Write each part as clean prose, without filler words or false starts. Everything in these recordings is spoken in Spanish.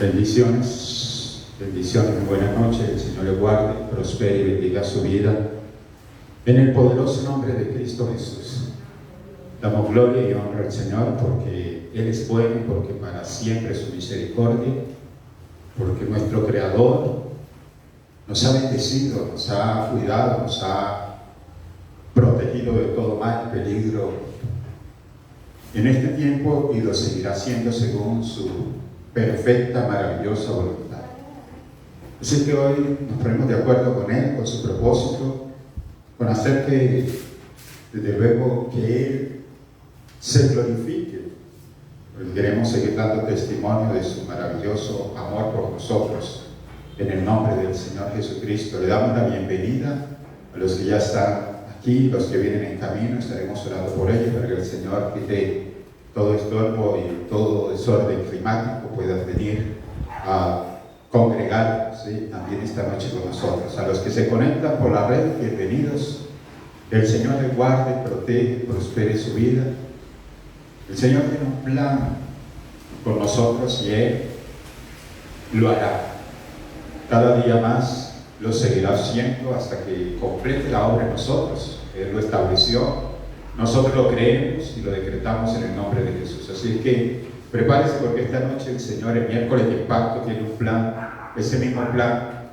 Bendiciones, bendiciones, buenas noches. El Señor le guarde, prospere y bendiga su vida. En el poderoso nombre de Cristo Jesús. Damos gloria y honra al Señor porque Él es bueno, porque para siempre es su misericordia, porque nuestro Creador nos ha bendecido, nos ha cuidado, nos ha protegido de todo mal, peligro en este tiempo, y lo seguirá haciendo según su perfecta, maravillosa voluntad. Así que hoy nos ponemos de acuerdo con Él, con su propósito, con hacer que, desde luego, que Él se glorifique. Porque queremos seguir dando testimonio de su maravilloso amor por nosotros. En el nombre del Señor Jesucristo, le damos la bienvenida a los que ya están aquí, los que vienen en camino. Estaremos orando por ellos para que el Señor quite todo estorbo y todo desorden climático, puedan venir a congregar, ¿sí?, también esta noche con nosotros. A los que se conectan por la red, bienvenidos. El Señor les guarde, protege, prospere su vida. El Señor tiene un plan con nosotros y Él lo hará. Cada día más lo seguirá haciendo hasta que complete la obra en nosotros. Él lo estableció, nosotros lo creemos y lo decretamos en el nombre de Jesús. Así que prepárese, porque esta noche el Señor, el miércoles de Impacto, tiene un plan, ese mismo plan,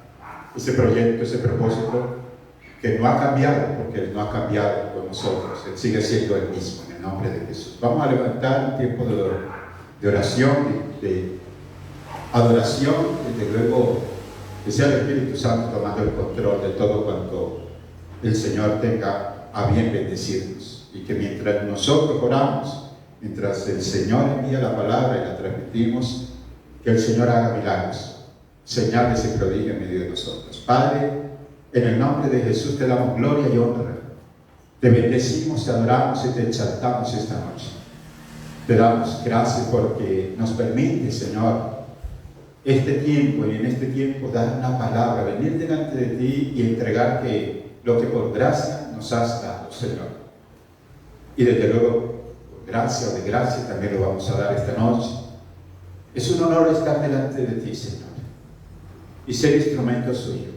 ese proyecto, ese propósito que no ha cambiado, porque Él no ha cambiado con nosotros. Él sigue siendo el mismo, en el nombre de Jesús. Vamos a levantar un tiempo de oración, de adoración, desde luego que sea el Espíritu Santo tomando el control de todo cuanto el Señor tenga a bien bendecirnos. Y que mientras nosotros oramos, mientras el Señor envía la palabra y la transmitimos, que el Señor haga milagros, señales y prodigios en medio de nosotros. Padre, en el nombre de Jesús te damos gloria y honra. Te bendecimos, te adoramos y te exaltamos esta noche. Te damos gracias porque nos permite, Señor, este tiempo, y en este tiempo dar una palabra, venir delante de ti y entregarte lo que por gracia nos has dado, Señor. Y desde luego, por gracia o de gracia, también lo vamos a dar esta noche. Es un honor estar delante de ti, Señor, y ser instrumento suyo,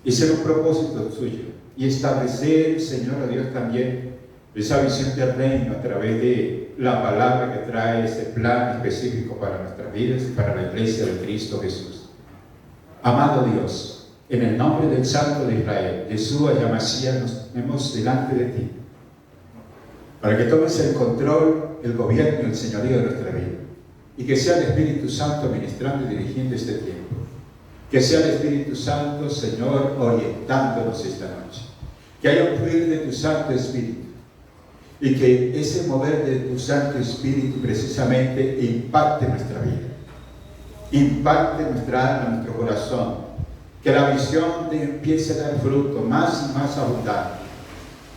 y ser un propósito suyo, y establecer, Señor, a Dios, también esa visión del reino a través de la palabra que trae ese plan específico para nuestras vidas y para la iglesia de Cristo Jesús. Amado Dios, en el nombre del Santo de Israel, Yeshua y Amasías, nos vemos delante de ti, para que tomes el control, el gobierno y el señorío de nuestra vida, y que sea el Espíritu Santo ministrando y dirigiendo este tiempo. Que sea el Espíritu Santo, Señor, orientándonos esta noche. Que haya un fluir de tu Santo Espíritu, y que ese mover de tu Santo Espíritu precisamente impacte nuestra vida, impacte nuestra alma, nuestro corazón. Que la visión empiece a dar fruto más y más abundante.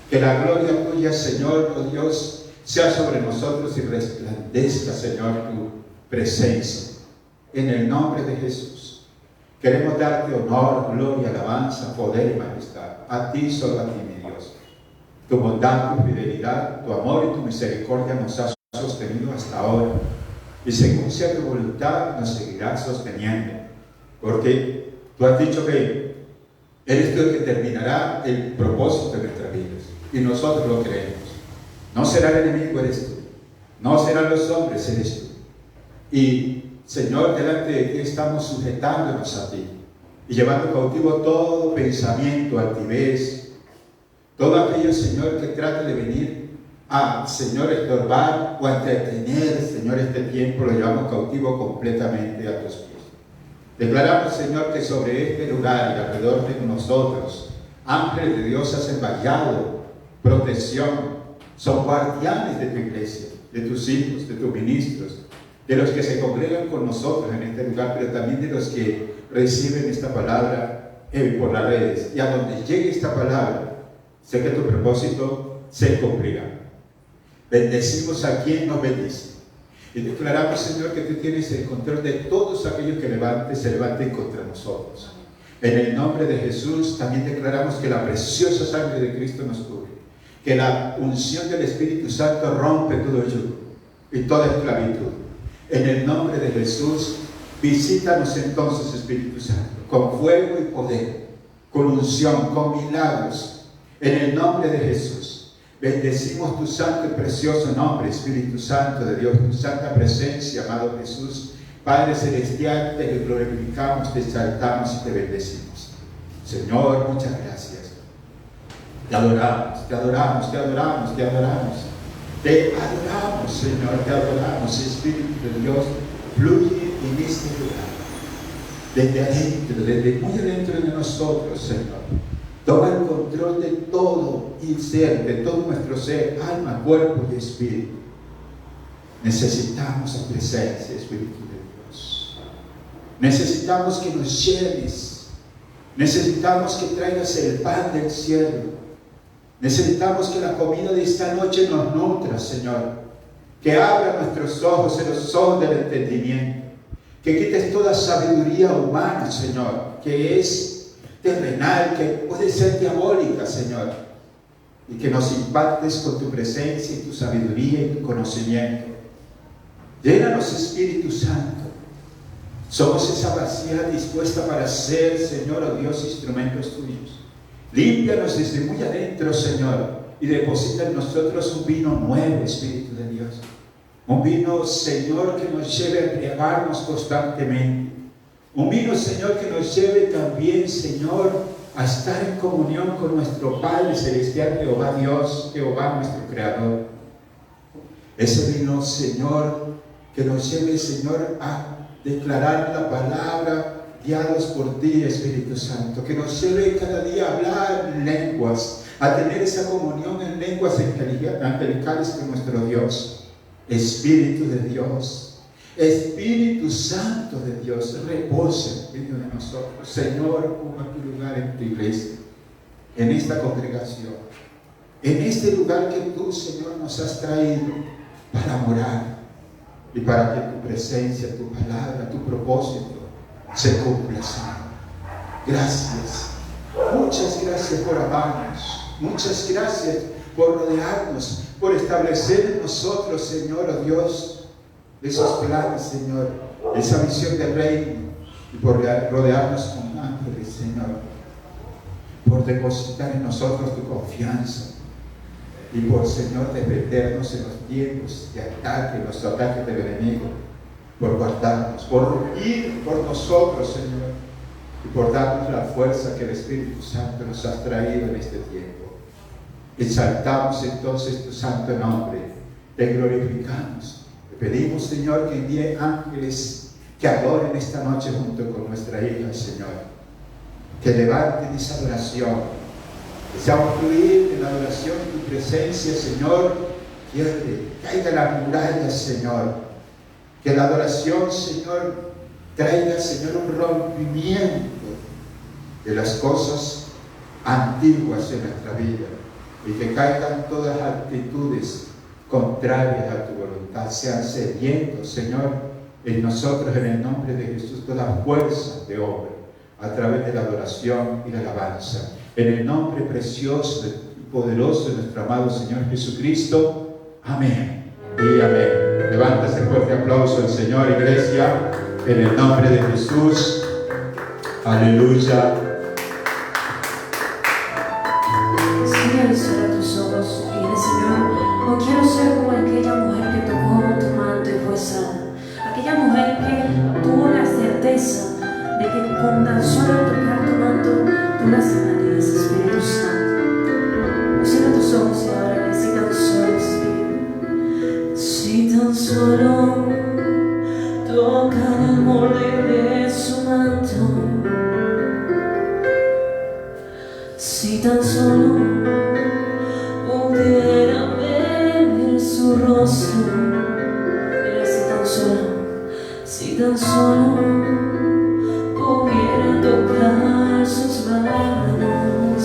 Que la gloria tuya, Señor, oh Dios, sea sobre nosotros y resplandezca, Señor, tu presencia. En el nombre de Jesús, queremos darte honor, gloria, alabanza, poder y majestad. A ti, solo a ti, mi Dios. Tu bondad, tu fidelidad, tu amor y tu misericordia nos ha sostenido hasta ahora. Y según sea tu voluntad, nos seguirás sosteniendo. Porque tú has dicho que eres tú el que terminará el propósito de nuestras vidas. Y nosotros lo creemos. No será el enemigo, eres tú. No serán los hombres, eres tú. Y, Señor, delante de ti estamos sujetándonos a ti y llevando cautivo todo pensamiento, altivez, todo aquello, Señor, que trate de venir a, Señor, estorbar o a entretener, Señor, este tiempo, lo llevamos cautivo completamente a tus pies. Declaramos, Señor, que sobre este lugar y alrededor de nosotros, ángeles de Dios hacen vallado, protección, son guardianes de tu iglesia, de tus hijos, de tus ministros, de los que se congregan con nosotros en este lugar, pero también de los que reciben esta palabra por las redes. Y a donde llegue esta palabra, sé que tu propósito se cumplirá. Bendecimos a quien nos bendice. Y declaramos, Señor, que tú tienes el control de todos aquellos que se levanten contra nosotros. En el nombre de Jesús también declaramos que la preciosa sangre de Cristo nos cubre, que la unción del Espíritu Santo rompe todo yugo y toda esclavitud. En el nombre de Jesús Visítanos entonces, Espíritu Santo, con fuego y poder, con unción, con milagros, en el nombre de Jesús. Bendecimos tu santo y precioso nombre, Espíritu Santo de Dios, tu santa presencia, amado Jesús. Padre Celestial, te glorificamos, te exaltamos y te bendecimos. Señor, muchas gracias. Te adoramos, te adoramos, te adoramos, te adoramos. Te adoramos, Señor, te adoramos, Espíritu de Dios. Fluye en este lugar, desde adentro, desde muy adentro de nosotros, Señor. Toma el control de todo el ser, de todo nuestro ser, alma, cuerpo y espíritu. Necesitamos la presencia, Espíritu de Dios. Necesitamos que nos llenes. Necesitamos que traigas el pan del cielo. Necesitamos que la comida de esta noche nos nutra, Señor. Que abra nuestros ojos, los ojos del entendimiento. Que quites toda sabiduría humana, Señor, que es terrenal, que puede ser diabólica, Señor. Y que nos impactes con tu presencia y tu sabiduría y tu conocimiento. Llénanos, Espíritu Santo. Somos esa vasija dispuesta para ser, Señor, oh Dios, instrumentos tuyos. Límpianos desde muy adentro, Señor, y deposita en nosotros un vino nuevo, Espíritu de Dios. Un vino, Señor, que nos lleve a embriagarnos constantemente. Un vino, Señor, que nos lleve también, Señor, a estar en comunión con nuestro Padre Celestial, Jehová Dios, Jehová nuestro Creador. Ese vino, Señor, que nos lleve, Señor, a declarar la palabra, guiados por ti, Espíritu Santo, que nos lleve cada día a hablar en lenguas, a tener esa comunión en lenguas angelicales con nuestro Dios. Espíritu de Dios, Espíritu Santo de Dios, reposa en medio de nosotros. Señor, ocupa tu lugar en tu iglesia, en esta congregación, en este lugar que tú, Señor, nos has traído para morar y para que tu presencia, tu palabra, tu propósito se cumpla, Señor. Gracias, muchas gracias por amarnos, muchas gracias por rodearnos, por establecer en nosotros, Señor, oh Dios, esos planes, Señor, esa visión del reino, y por rodearnos con ángeles, Señor, por depositar en nosotros tu confianza, y por, Señor, defendernos en los tiempos de ataque, los ataques del enemigo, por guardarnos, por ir por nosotros, Señor, y por darnos la fuerza que el Espíritu Santo nos ha traído en este tiempo. Exaltamos entonces tu santo nombre, te glorificamos, te pedimos, Señor, que envíe ángeles que adoren esta noche junto con nuestra hija, Señor, que levanten esa adoración, que se haga fluir en la adoración tu presencia, Señor, que caiga la muralla, Señor, que la adoración, Señor, traiga, Señor, un rompimiento de las cosas antiguas en nuestra vida, y que caigan todas las actitudes contrarias a tu voluntad, sean cediendo, Señor, en nosotros, en el nombre de Jesús, toda fuerza de obra a través de la adoración y la alabanza, en el nombre precioso y poderoso de nuestro amado Señor Jesucristo. Amén y amén. Levanta ese fuerte aplauso al Señor, iglesia, en el nombre de Jesús. Aleluya. Cierra tus ojos y dile: Señor, no quiero ser como aquella mujer que tocó tu manto y fue sana. Aquella mujer que tuvo la certeza de que con tan solo tocar tu manto tú la sanarías, Espíritu Santo. Cierra tus ojos y ahora necesita un solo Espíritu. Si tan solo tocar el molde de su manto, si tan solo pudiera ver su rostro, pero si tan solo pudiera tocar sus manos,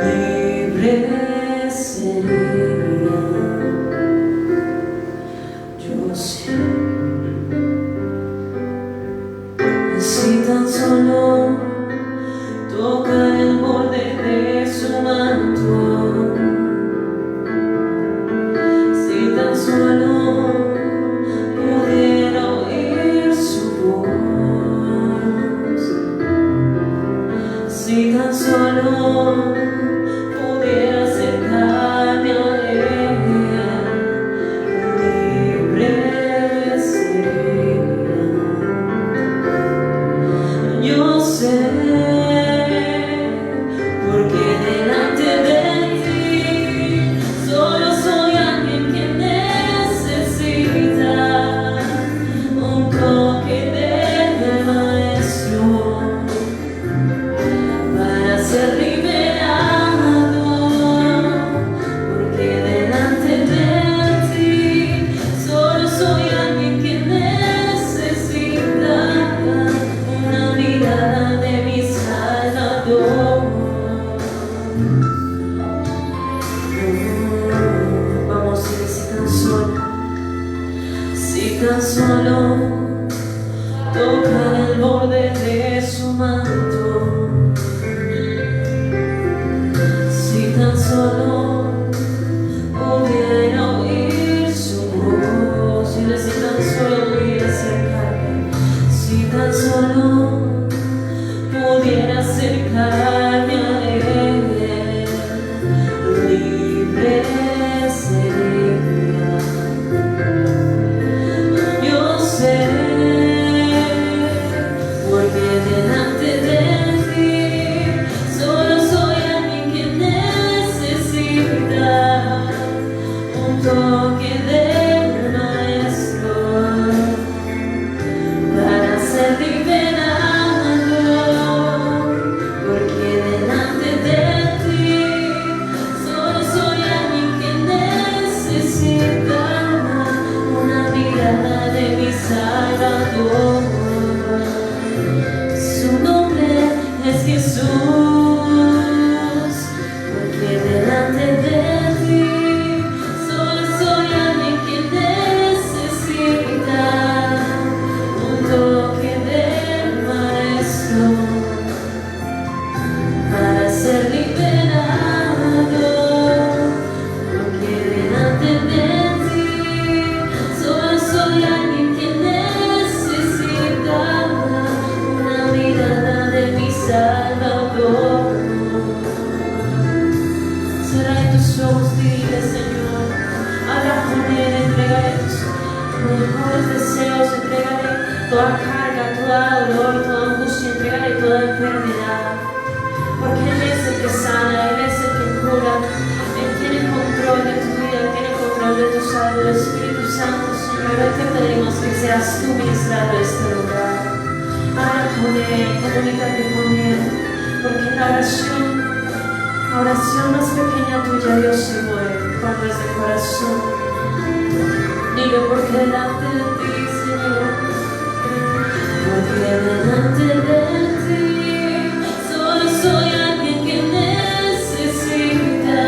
libre sería. Yo sé, si tan solo tocar el borde de su manto, si tan solo pudiera oír su voz, tan solo tocar el borde de su manto, si tan solo pudiera oír su voz, si tan solo pudiera acercarme, si tan solo pudiera acercarme a él, libre sería. Yo sé, porque delante de ti solo soy alguien que necesita un toque del maestro para ser liberado, porque delante de ti solo soy alguien que necesita una mirada de mi Salvador. Su nombre es Jesús, porque delante de ti solo soy alguien que necesita un toque del maestro para ser liberado, porque delante de ti solo soy alguien que necesita una mirada de mi Salvador. Cerraré tus ojos, dile Señor, habla con él, entregaré tus mejores deseos, entregaré toda carga, toda dolor, toda angustia, entregaré toda enfermedad, porque Él es el que sana, Él es el que cura, Él tiene control de tu vida, Él tiene control de tu salud. Espíritu Santo, Señor, hoy te pedimos que seas tú ministrando este lugar. Habla con Él, comunícate con Él, porque en la oración más pequeña tuya Dios se mueve cuando es de corazón. Dile, porque delante de ti, Señor, porque delante de ti solo soy alguien que necesita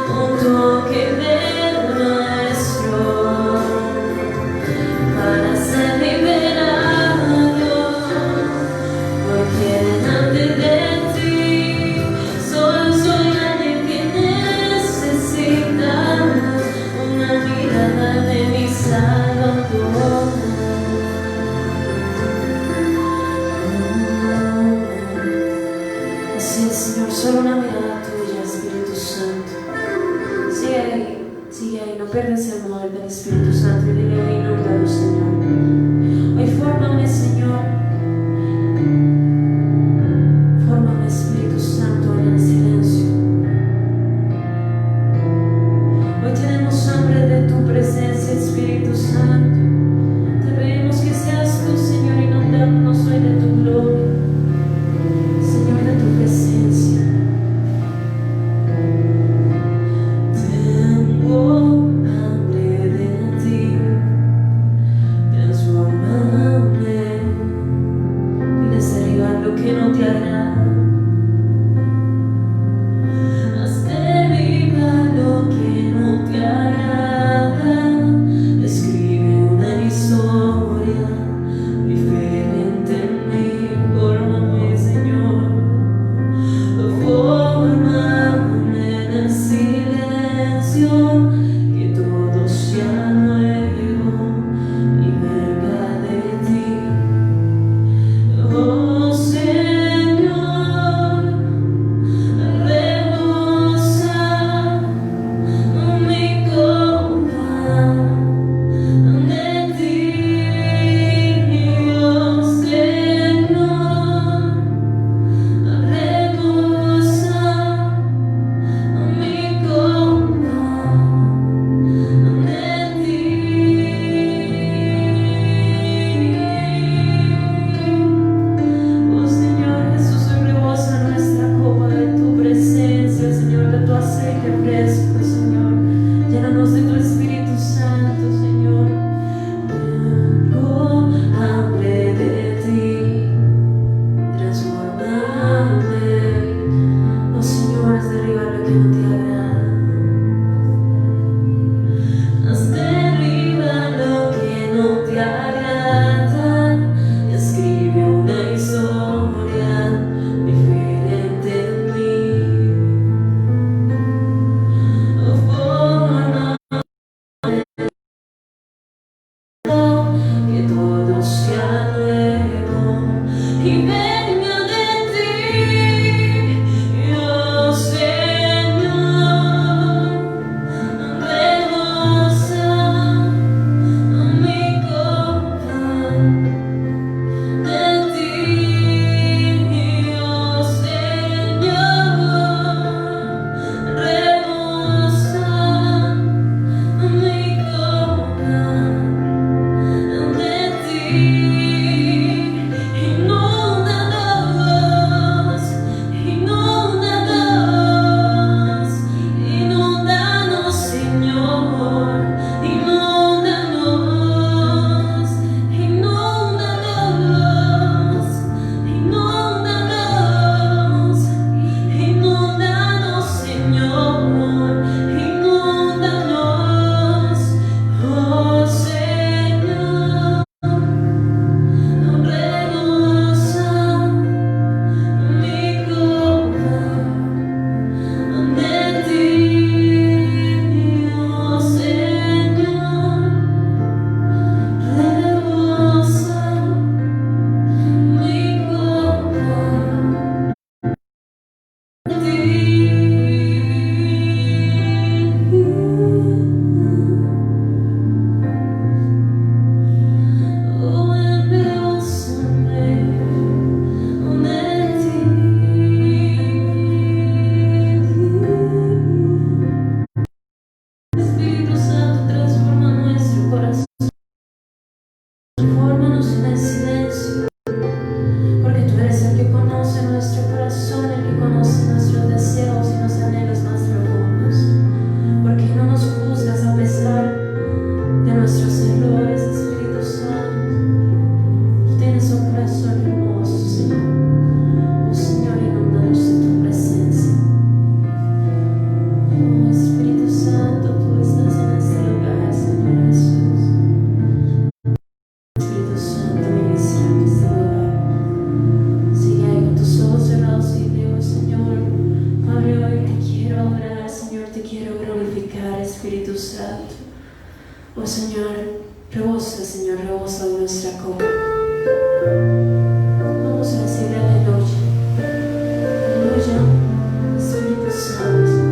un toque del maestro para ser liberado, porque delante de ti solo soy alguien que necesita una mirada de mi Salvador. Así es, Señor, solo una mirada tuya, Espíritu Santo. Sigue ahí, no pierdas el mover del Espíritu Santo y dile hoy, inúndalo, Señor. Hoy fórmame, Señor. Fórmame, Espíritu Santo, en el silencio. Hoy tenemos hambre de tu presencia, Espíritu Santo. Te pedimos que seas tú, Señor, inundándonos hoy de tu gloria, Señor, de tu presencia. Tengo hambre de ti. Oh Señor, rebosa, Señor, rebosa nuestra copa. Vamos a decir aleluya. Aleluya, Espíritu Santo.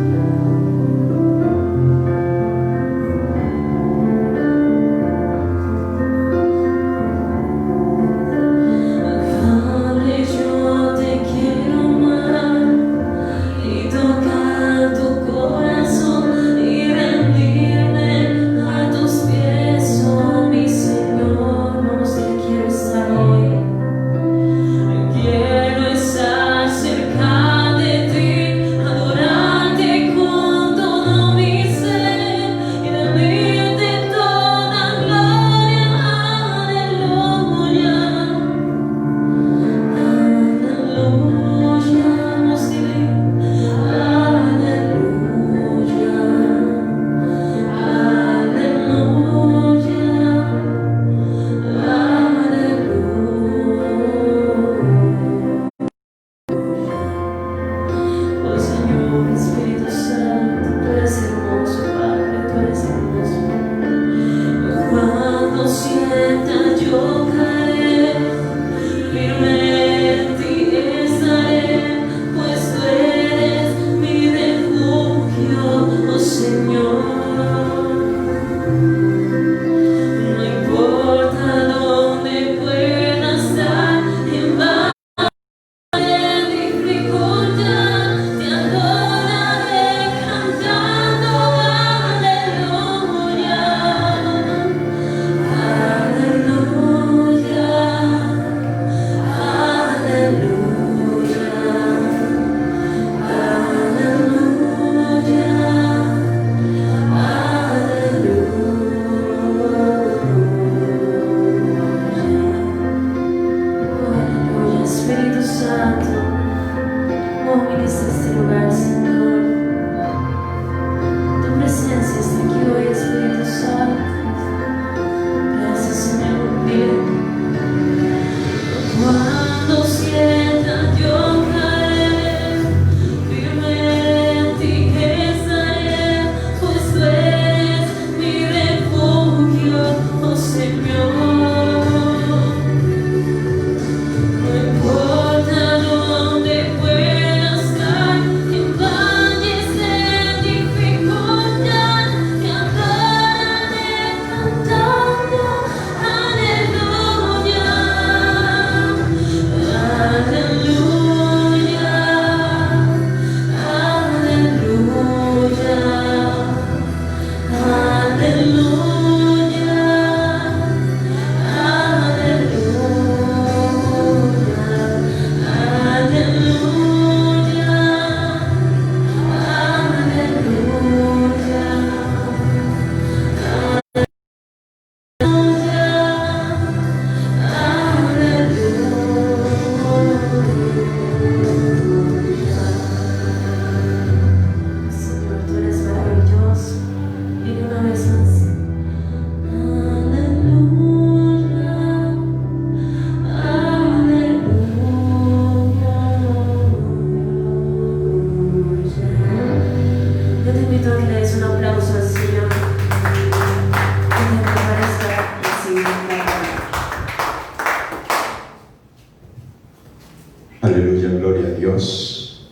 Aleluya, gloria a Dios.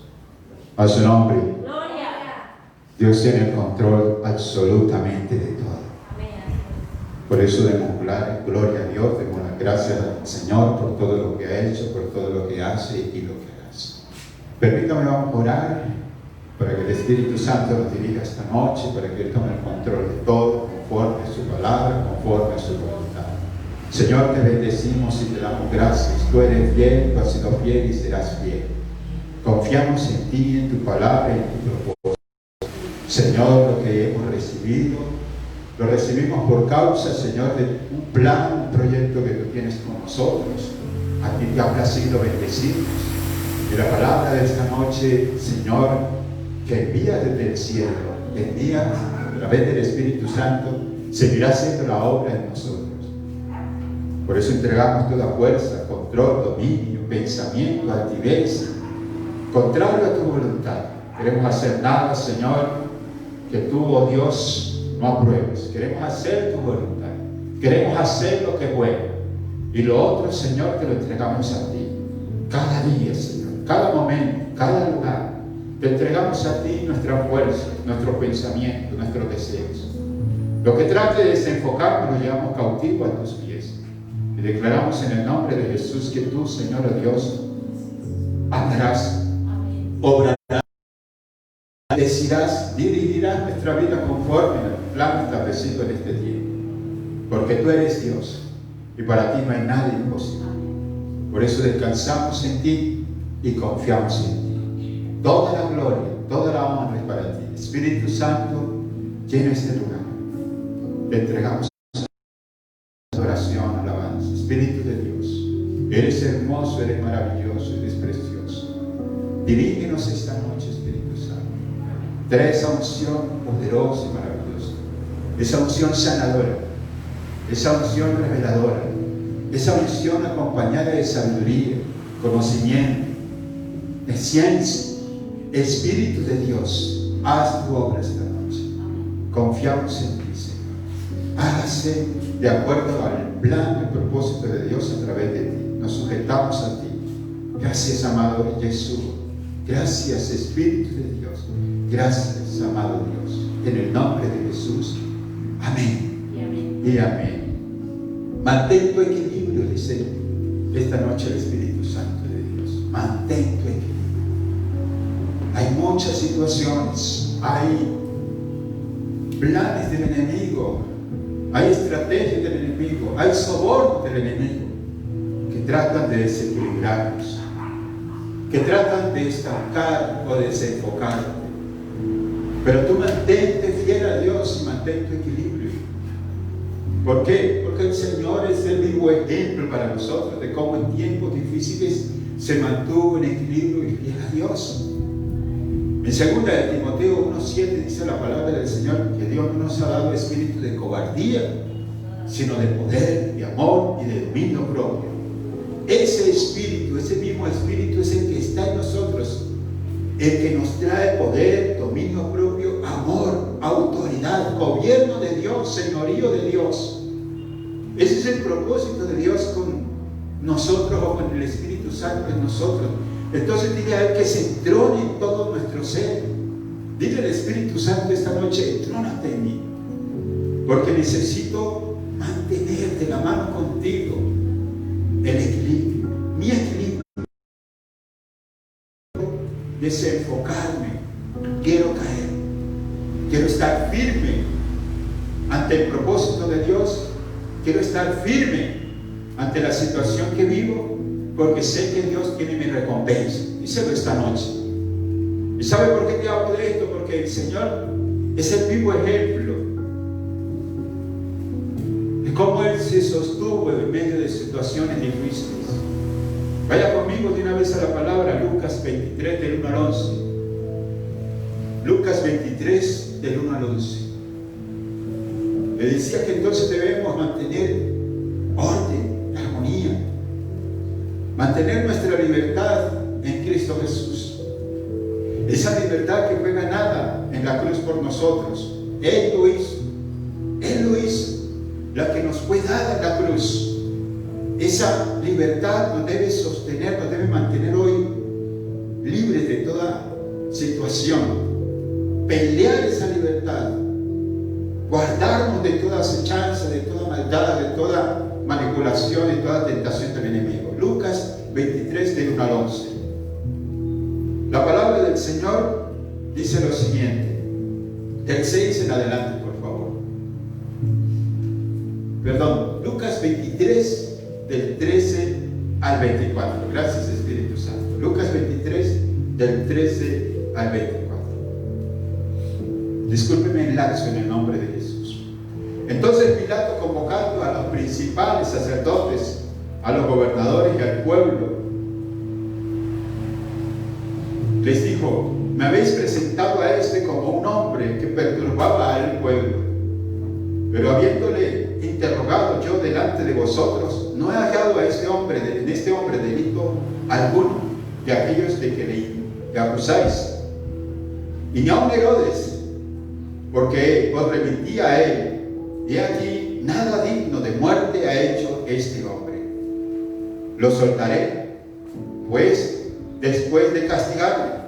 A su nombre. Dios tiene el control absolutamente de todo. Por eso demos gloria a Dios, demos las gracias al Señor por todo lo que ha hecho, por todo lo que hace y lo que hace. Permítame, vamos a orar para que el Espíritu Santo nos dirija esta noche, para que Él tome el control de todo, conforme a su palabra, conforme a su voluntad. Señor, te bendecimos y te damos gracias. Tú eres fiel, tú has sido fiel y serás fiel. Confiamos en ti, en tu palabra y en tu propósito. Señor, lo que hemos recibido, lo recibimos por causa, Señor, de un plan, un proyecto que tú tienes con nosotros. A ti te ha placido bendecirnos. Y la palabra de esta noche, Señor, que envía desde el cielo, envía a través del Espíritu Santo, seguirá haciendo la obra en nosotros. Por eso entregamos toda fuerza, control, dominio, pensamiento, altivez, contrario a tu voluntad. Queremos hacer nada, Señor, que tú, oh Dios, no apruebes. Queremos hacer tu voluntad. Queremos hacer lo que es bueno. Y lo otro, Señor, te lo entregamos a ti. Cada día, Señor, cada momento, cada lugar. Te entregamos a ti nuestra fuerza, nuestros pensamientos, nuestros deseos. Lo que trate de desenfocarnos lo llevamos cautivo a tus pies. Y declaramos en el nombre de Jesús que tú, Señor Dios, amarás, obrarás, decirás, dirigirás nuestra vida conforme al plan establecido en este tiempo. Porque tú eres Dios y para ti no hay nada imposible. Por eso descansamos en ti y confiamos en ti. Toda la gloria, toda la honra es para ti. Espíritu Santo, llena este lugar. Te entregamos adoración, alabanza. Espíritu de Dios, eres hermoso, eres maravilloso, eres precioso. Dirígenos esta noche, Espíritu Santo. Trae esa unción poderosa y maravillosa. Esa unción sanadora. Esa unción reveladora. Esa unción acompañada de sabiduría, conocimiento, de ciencia. Espíritu de Dios, haz tu obra esta noche. Confiamos en ti, Señor. Hágase de acuerdo al plan y propósito de Dios a través de ti. Nos sujetamos a ti. Gracias, amado Jesús. Gracias, Espíritu de Dios. Gracias, amado Dios. En el nombre de Jesús. Amén. Y amén. Mantén tu equilibrio, dice esta noche el Espíritu Santo de Dios. Mantén tu equilibrio. Hay muchas situaciones, hay planes del enemigo, hay estrategias del enemigo, hay sobornos del enemigo que tratan de desequilibrarnos, que tratan de estancar o desenfocarte. Pero tú mantente fiel a Dios y mantén tu equilibrio. ¿Por qué? Porque el Señor es el vivo ejemplo para nosotros de cómo en tiempos difíciles se mantuvo en equilibrio y fiel a Dios. En 2 de Timoteo 1:7 dice la palabra del Señor que Dios no nos ha dado espíritu de cobardía, sino de poder, de amor y de dominio propio. Ese espíritu, ese mismo espíritu es el que está en nosotros, el que nos trae poder, dominio propio, amor, autoridad, gobierno de Dios, señorío de Dios. Ese es el propósito de Dios con nosotros o con el Espíritu Santo en nosotros. Entonces dile a Él que se entrone en todo nuestro ser. Dile al Espíritu Santo esta noche, entrónate en mí, porque necesito mantener de la mano contigo el equilibrio, mi equilibrio. Desenfocarme, quiero caer, quiero estar firme ante el propósito de Dios, quiero estar firme ante la situación que vivo, porque sé que Dios tiene mi recompensa. Díselo esta noche. ¿Y sabe por qué te hablo de esto? Porque el Señor es el vivo ejemplo de cómo Él se sostuvo en medio de situaciones difíciles. Vaya conmigo de una vez a la palabra, Lucas 23 del 1 al 11. Lucas 23 del 1 al 11. Le decía que entonces debemos mantener orden, armonía, mantener nuestra libertad en Cristo Jesús. Esa libertad que fue ganada en la cruz por nosotros. Él lo hizo. Él lo hizo. La que nos fue dada en la cruz. Esa libertad nos debe sostener, nos debe mantener hoy libres de toda situación. Pelear esa libertad. Guardarnos de toda acechanza, de toda maldad, de toda manipulación y toda tentación del enemigo. Lucas 23 del 1 al 11. La palabra del Señor dice lo siguiente, del 6 en adelante, por favor. Perdón, Lucas 23 del 13 al 24. Gracias, Espíritu Santo. Lucas 23 del 13 al 24. Discúlpeme el lapso en el nombre de Jesús. Entonces Pilato, convocando a los principales sacerdotes, a los gobernadores y al pueblo, les dijo: me habéis presentado a este como un hombre que perturbaba al pueblo, pero habiéndole interrogado yo delante de vosotros, no he hallado a en este hombre delito alguno de aquellos de que le acusáis. Y ni aun Herodes, porque os remitía a él. Y aquí nada digno de muerte ha hecho este hombre. Lo soltaré, pues, después de castigarle.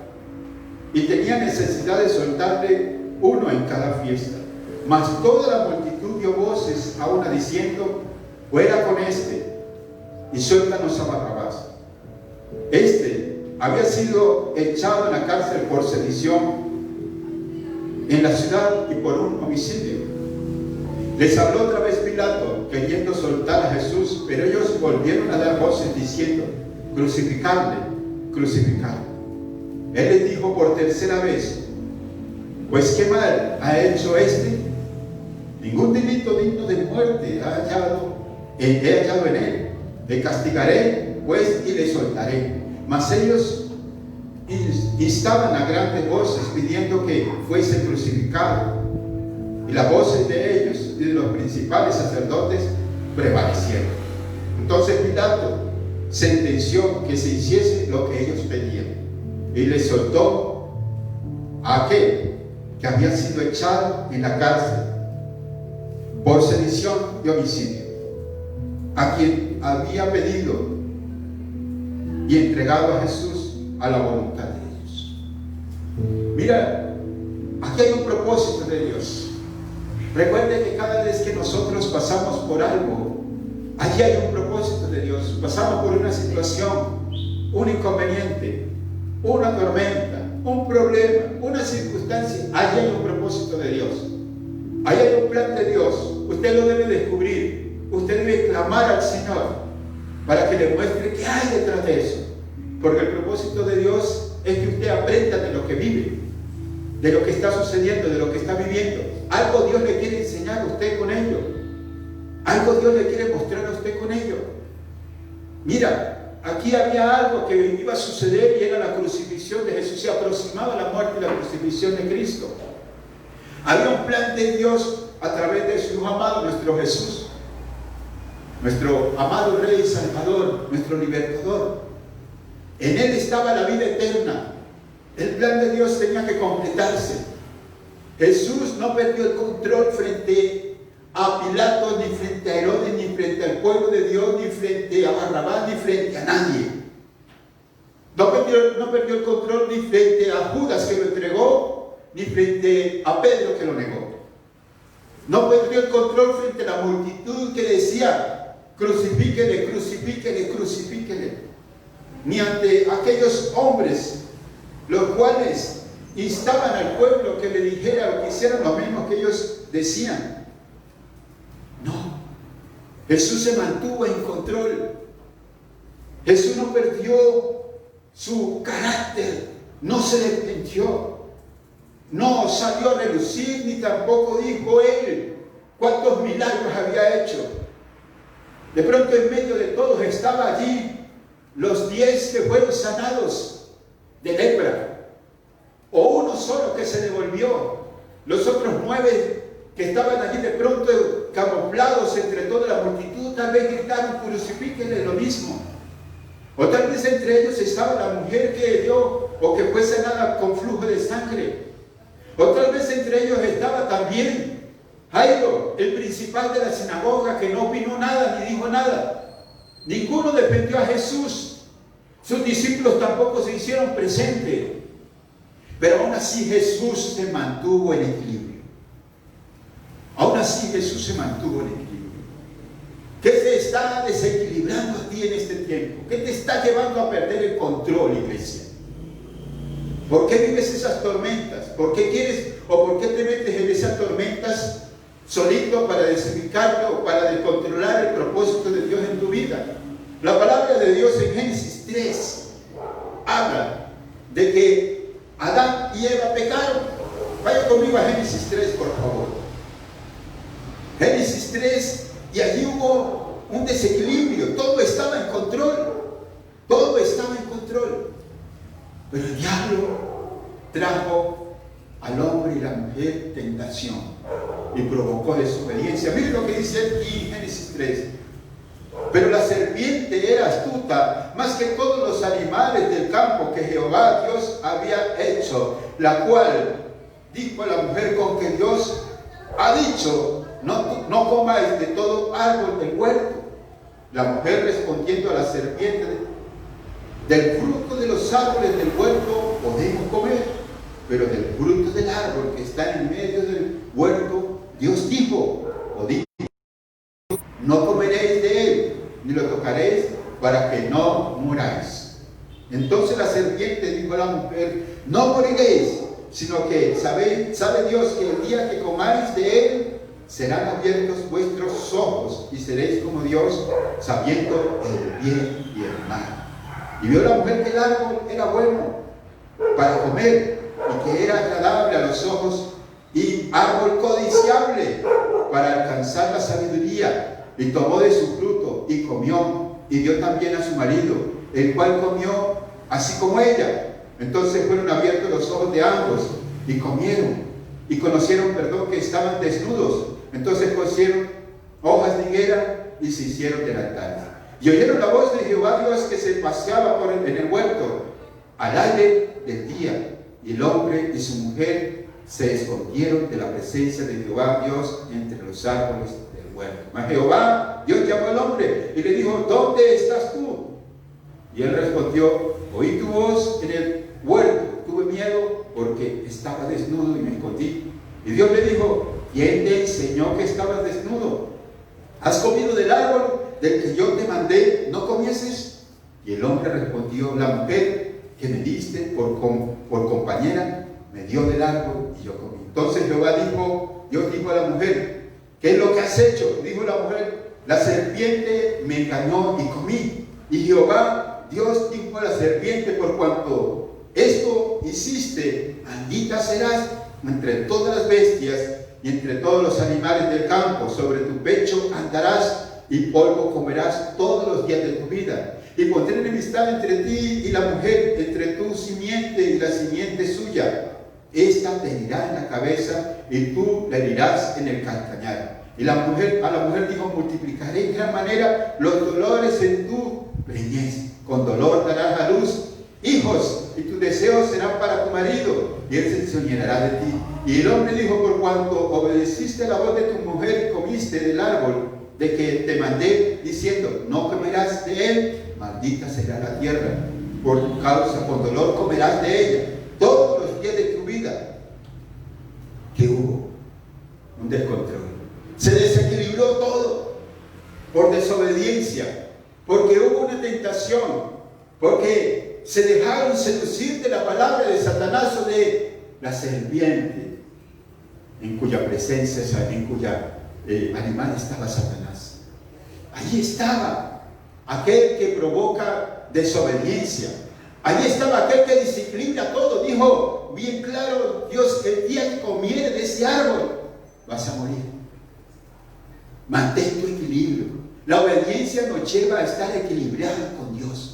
Y tenía necesidad de soltarle uno en cada fiesta. Mas toda la multitud dio voces a una diciendo: fuera con este, y suéltanos a Barrabás. Este había sido echado en la cárcel por sedición en la ciudad y por un homicidio. Les habló otra vez Pilato, queriendo soltar a Jesús, pero ellos volvieron a dar voces diciendo: crucificadle, crucificadle. Él les dijo por tercera vez: pues qué mal ha hecho este. Ningún delito digno de muerte he hallado en él. Le castigaré pues y le soltaré. Mas ellos instaban a grandes voces pidiendo que fuese crucificado. Y las voces de ellos y de los principales sacerdotes prevalecieron. Entonces Pilato sentenció que se hiciese lo que ellos pedían, y le soltó a aquel que había sido echado en la cárcel por sedición y homicidio, a quien había pedido y entregado a Jesús a la voluntad de ellos. Mira, aquí hay un propósito de Dios. Recuerde que cada vez que nosotros pasamos por algo, allí hay un propósito de Dios. Pasamos por una situación, un inconveniente, una tormenta, un problema, una circunstancia, allí hay un propósito de Dios. Allí hay un plan de Dios. Usted lo debe descubrir. Usted debe clamar al Señor para que le muestre qué hay detrás de eso. Porque el propósito de Dios es que usted aprenda de lo que vive, de lo que está sucediendo, de lo que está viviendo. Algo Dios le quiere enseñar a usted con ello. Algo Dios le quiere mostrar a usted con ello. Mira, aquí había algo que iba a suceder y era la crucifixión de Jesús. Se aproximaba la muerte y la crucifixión de Cristo. Había un plan de Dios a través de su Hijo amado, nuestro Jesús, nuestro amado Rey y Salvador, nuestro libertador. En Él estaba la vida eterna. El plan de Dios tenía que completarse. Jesús no perdió el control frente a Pilato, ni frente a Herodes, ni frente al pueblo de Dios, ni frente a Barrabás, ni frente a nadie. No perdió el control ni frente a Judas, que lo entregó, ni frente a Pedro, que lo negó. No perdió el control frente a la multitud que decía: crucifíquele, crucifíquele, crucifíquele. Ni ante aquellos hombres los cuales instaban al pueblo que le dijera o que hicieran lo mismo que ellos decían. No, Jesús se mantuvo en control. Jesús no perdió su carácter, no se despendió, no salió a relucir, ni tampoco dijo él cuántos milagros había hecho. De pronto en medio de todos estaba allí los 10 que fueron sanados de lepra, o uno solo que se devolvió. Los otros 9 que estaban allí de pronto camuflados entre toda la multitud, tal vez gritaron: crucifíquenle, lo mismo. O tal vez entre ellos estaba la mujer que dio o que fue sanada con flujo de sangre. O tal vez entre ellos estaba también Jairo, el principal de la sinagoga, que no opinó nada ni dijo nada. Ninguno defendió a Jesús. Sus discípulos tampoco se hicieron presentes. Pero aún así Jesús se mantuvo en equilibrio. Aún así Jesús se mantuvo en equilibrio. ¿Qué te está desequilibrando a ti en este tiempo? ¿Qué te está llevando a perder el control, iglesia? ¿Por qué vives esas tormentas? ¿Por qué quieres o por qué te metes en esas tormentas solito para desubicarlo o para descontrolar el propósito de Dios en tu vida? La palabra de Dios en Génesis 3 habla de que Adán y Eva pecaron. Vaya conmigo a Génesis 3, por favor. Génesis 3, y allí hubo un desequilibrio. Todo estaba en control. Todo estaba en control. Pero el diablo trajo al hombre y la mujer tentación y provocó desobediencia. Miren lo que dice aquí en Génesis 3. Pero la serpiente era astuta más que todos los animales del campo que Jehová Dios había hecho, la cual dijo a la mujer con que Dios ha dicho, no comáis de todo árbol del huerto. La mujer respondiendo a la serpiente, del fruto de los árboles del huerto podemos comer, pero del fruto del árbol que está en medio del huerto, Dios dijo, no comeréis de él, ni lo tocaréis, para que no muráis. Entonces la serpiente dijo a la mujer, no moriréis, sino que sabe Dios que el día que comáis de él, serán abiertos vuestros ojos, y seréis como Dios, sabiendo el bien y el mal. Y vio la mujer que el árbol era bueno para comer, y que era agradable a los ojos, y árbol codiciable para alcanzar la sabiduría, y tomó de su fruto, y comió, y dio también a su marido, el cual comió así como ella. Entonces fueron abiertos los ojos de ambos, y comieron, y conocieron, que estaban desnudos. Entonces cosieron hojas de higuera, y se hicieron delantales. Y oyeron la voz de Jehová Dios que se paseaba en el huerto, al aire del día. Y el hombre y su mujer se escondieron de la presencia de Jehová Dios entre los árboles del huerto. Mas Jehová Dios llamó al hombre y le dijo, ¿dónde estás tú? Y él respondió, oí tu voz en el huerto, tuve miedo porque estaba desnudo y me escondí. Y Dios le dijo, ¿quién te enseñó que estabas desnudo? ¿Has comido del árbol del que yo te mandé no comieses? Y el hombre respondió, la mujer que me diste por compañera me dio del árbol y yo comí. Entonces Dios dijo a la mujer, ¿qué es lo que has hecho? Dijo la mujer, la serpiente me engañó y comí. Y Jehová Dios dijo a la serpiente, por cuanto esto hiciste, maldita serás entre todas las bestias y entre todos los animales del campo. Sobre tu pecho andarás y polvo comerás todos los días de tu vida. Y pondré enemistad entre ti y la mujer, entre tu simiente y la simiente suya. Esta te herirá en la cabeza y tú le herirás en el calcañar. Y a la mujer dijo, multiplicaré en gran manera los dolores en tu preñez. Con dolor darás a luz hijos, y tus deseos serán para tu marido, y él se enseñoreará de ti. Y el hombre dijo, por cuanto obedeciste la voz de tu mujer y comiste del árbol de que te mandé, diciendo, no comerás de él, maldita será la tierra por tu causa, con dolor comerás de ella todos los días de tu vida. ¿Qué hubo? Un descontrol. Se desequilibró todo por desobediencia, porque hubo una tentación, porque se dejaron seducir de la palabra de Satanás o de la serpiente, en cuya presencia, en cuya animal estaba Satanás. Allí estaba aquel que provoca desobediencia. Allí estaba aquel que disciplina todo. Dijo bien claro Dios, el día que comieres de ese árbol vas a morir. Mantén tu equilibrio. La obediencia nos lleva a estar equilibrados con Dios.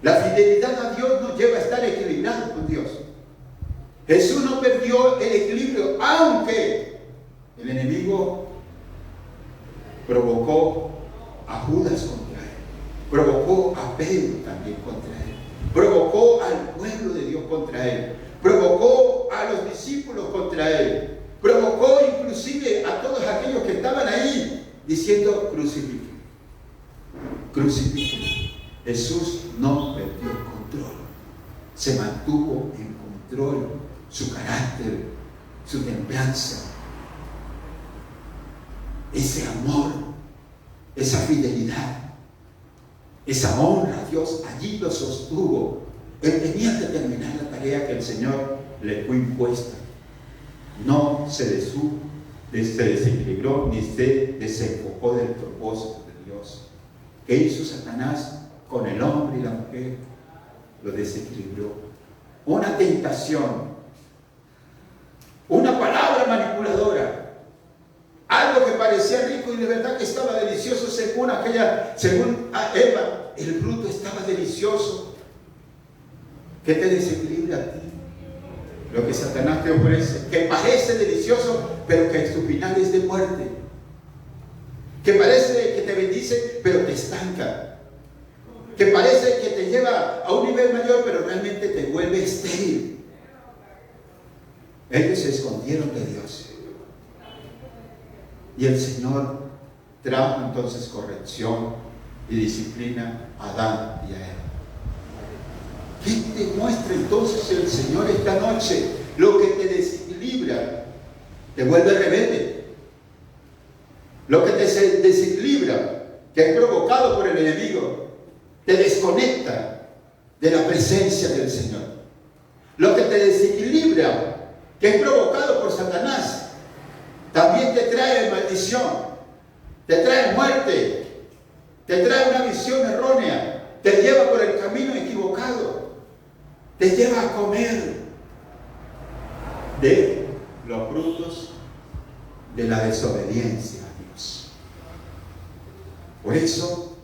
La fidelidad a Dios nos lleva a estar equilibrados con Dios. Jesús no perdió el equilibrio, aunque el enemigo provocó a Judas contra él, provocó a Pedro también contra él, provocó al pueblo de Dios contra él, provocó a los discípulos contra él, provocó inclusive a todos aquellos que estaban ahí diciendo, crucifiquen, crucifiquen. Jesús no perdió el control, se mantuvo en control, su carácter, su templanza, ese amor, esa fidelidad, esa honra a Dios, allí lo sostuvo. Él tenía que terminar la tarea que el Señor le fue impuesta. No se desequilibró ni se desenfocó del propósito de Dios. ¿Qué hizo Satanás con el hombre y la mujer? Lo desequilibró. Una tentación, una palabra manipuladora, algo que parecía rico y de verdad que estaba delicioso según Eva, el fruto estaba delicioso. ¿Qué te desequilibra a ti? Lo que Satanás te ofrece, que parece delicioso, pero que su final es de muerte. Que parece que te bendice, pero te estanca. Que parece que te lleva a un nivel mayor, pero realmente te vuelve estéril. Ellos se escondieron de Dios. Y el Señor trajo entonces corrección y disciplina a Adán y a Eva. ¿Qué te muestra entonces el Señor esta noche? Lo que te desequilibra, te vuelve rebelde. Lo que te desequilibra, que es provocado por el enemigo, te desconecta de la presencia del Señor. Lo que te desequilibra, que es provocado por Satanás, también te trae maldición, te trae muerte, te trae una visión errónea, te lleva por el camino equivocado, te lleva a comer de los frutos de la desobediencia a Dios. Por eso,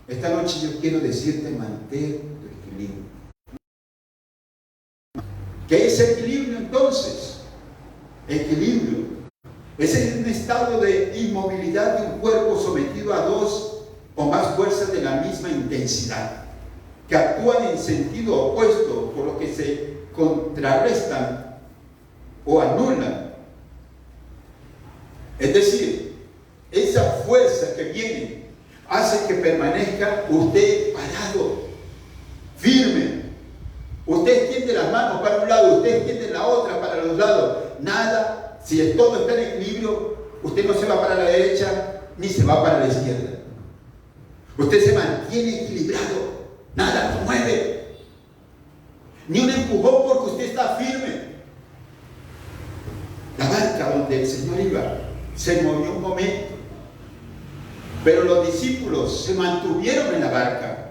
esta noche yo quiero decirte, mantén tu equilibrio. ¿Qué es equilibrio entonces? Equilibrio es un estado de inmovilidad de un cuerpo sometido a dos o más fuerzas de la misma intensidad, que actúan en sentido opuesto, por lo que se contrarrestan o anulan. Es decir, esa fuerza que viene hace que permanezca usted parado, firme. Usted extiende las manos para un lado, usted extiende la otra para los lados. Nada, si todo está en equilibrio, usted no se va para la derecha ni se va para la izquierda. Usted se mantiene equilibrado, nada lo mueve. Ni un empujón porque usted está firme. La barca donde el Señor iba se movió un momento, pero los discípulos se mantuvieron en la barca.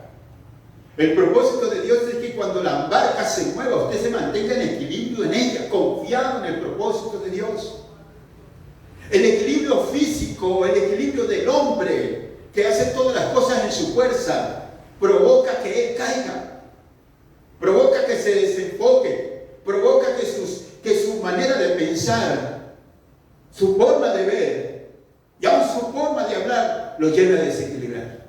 El propósito de Dios es que cuando la barca se mueva, usted se mantenga en equilibrio en ella, confiado en el propósito de Dios. El equilibrio físico, el equilibrio del hombre, que hace todas las cosas en su fuerza, provoca que él caiga, provoca que se desenfoque, provoca que su manera de pensar, su forma de ver y aún su forma de hablar lo lleve a desequilibrar.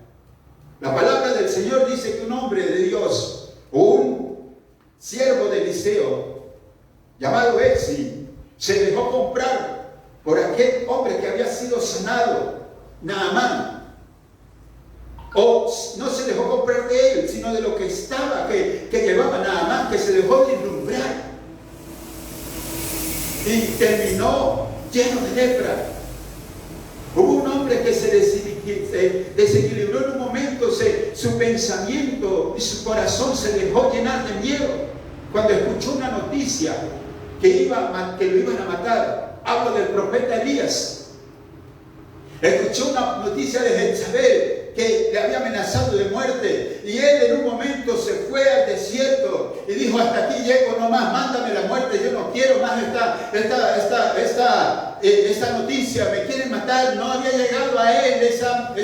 La palabra del Señor dice que un hombre de Dios o un siervo de Eliseo llamado Exi se dejó comprar por aquel hombre que había sido sanado, Naamán. O no se dejó comprar de él, sino de lo que estaba, que llevaba Naamán, que se dejó deslumbrar y terminó lleno de lepra. Hubo un hombre que se desequilibró en un momento, su pensamiento y su corazón se dejó llenar de miedo cuando escuchó una noticia que lo iban a matar. Hablo del profeta Elías. Escuchó una noticia de Jezabel que le había amenazado de muerte, y él en un momento se fue al desierto y dijo: hasta aquí llego, no más, mándame la muerte, yo no quiero más esta noticia, me quieren matar. No había llegado a él esa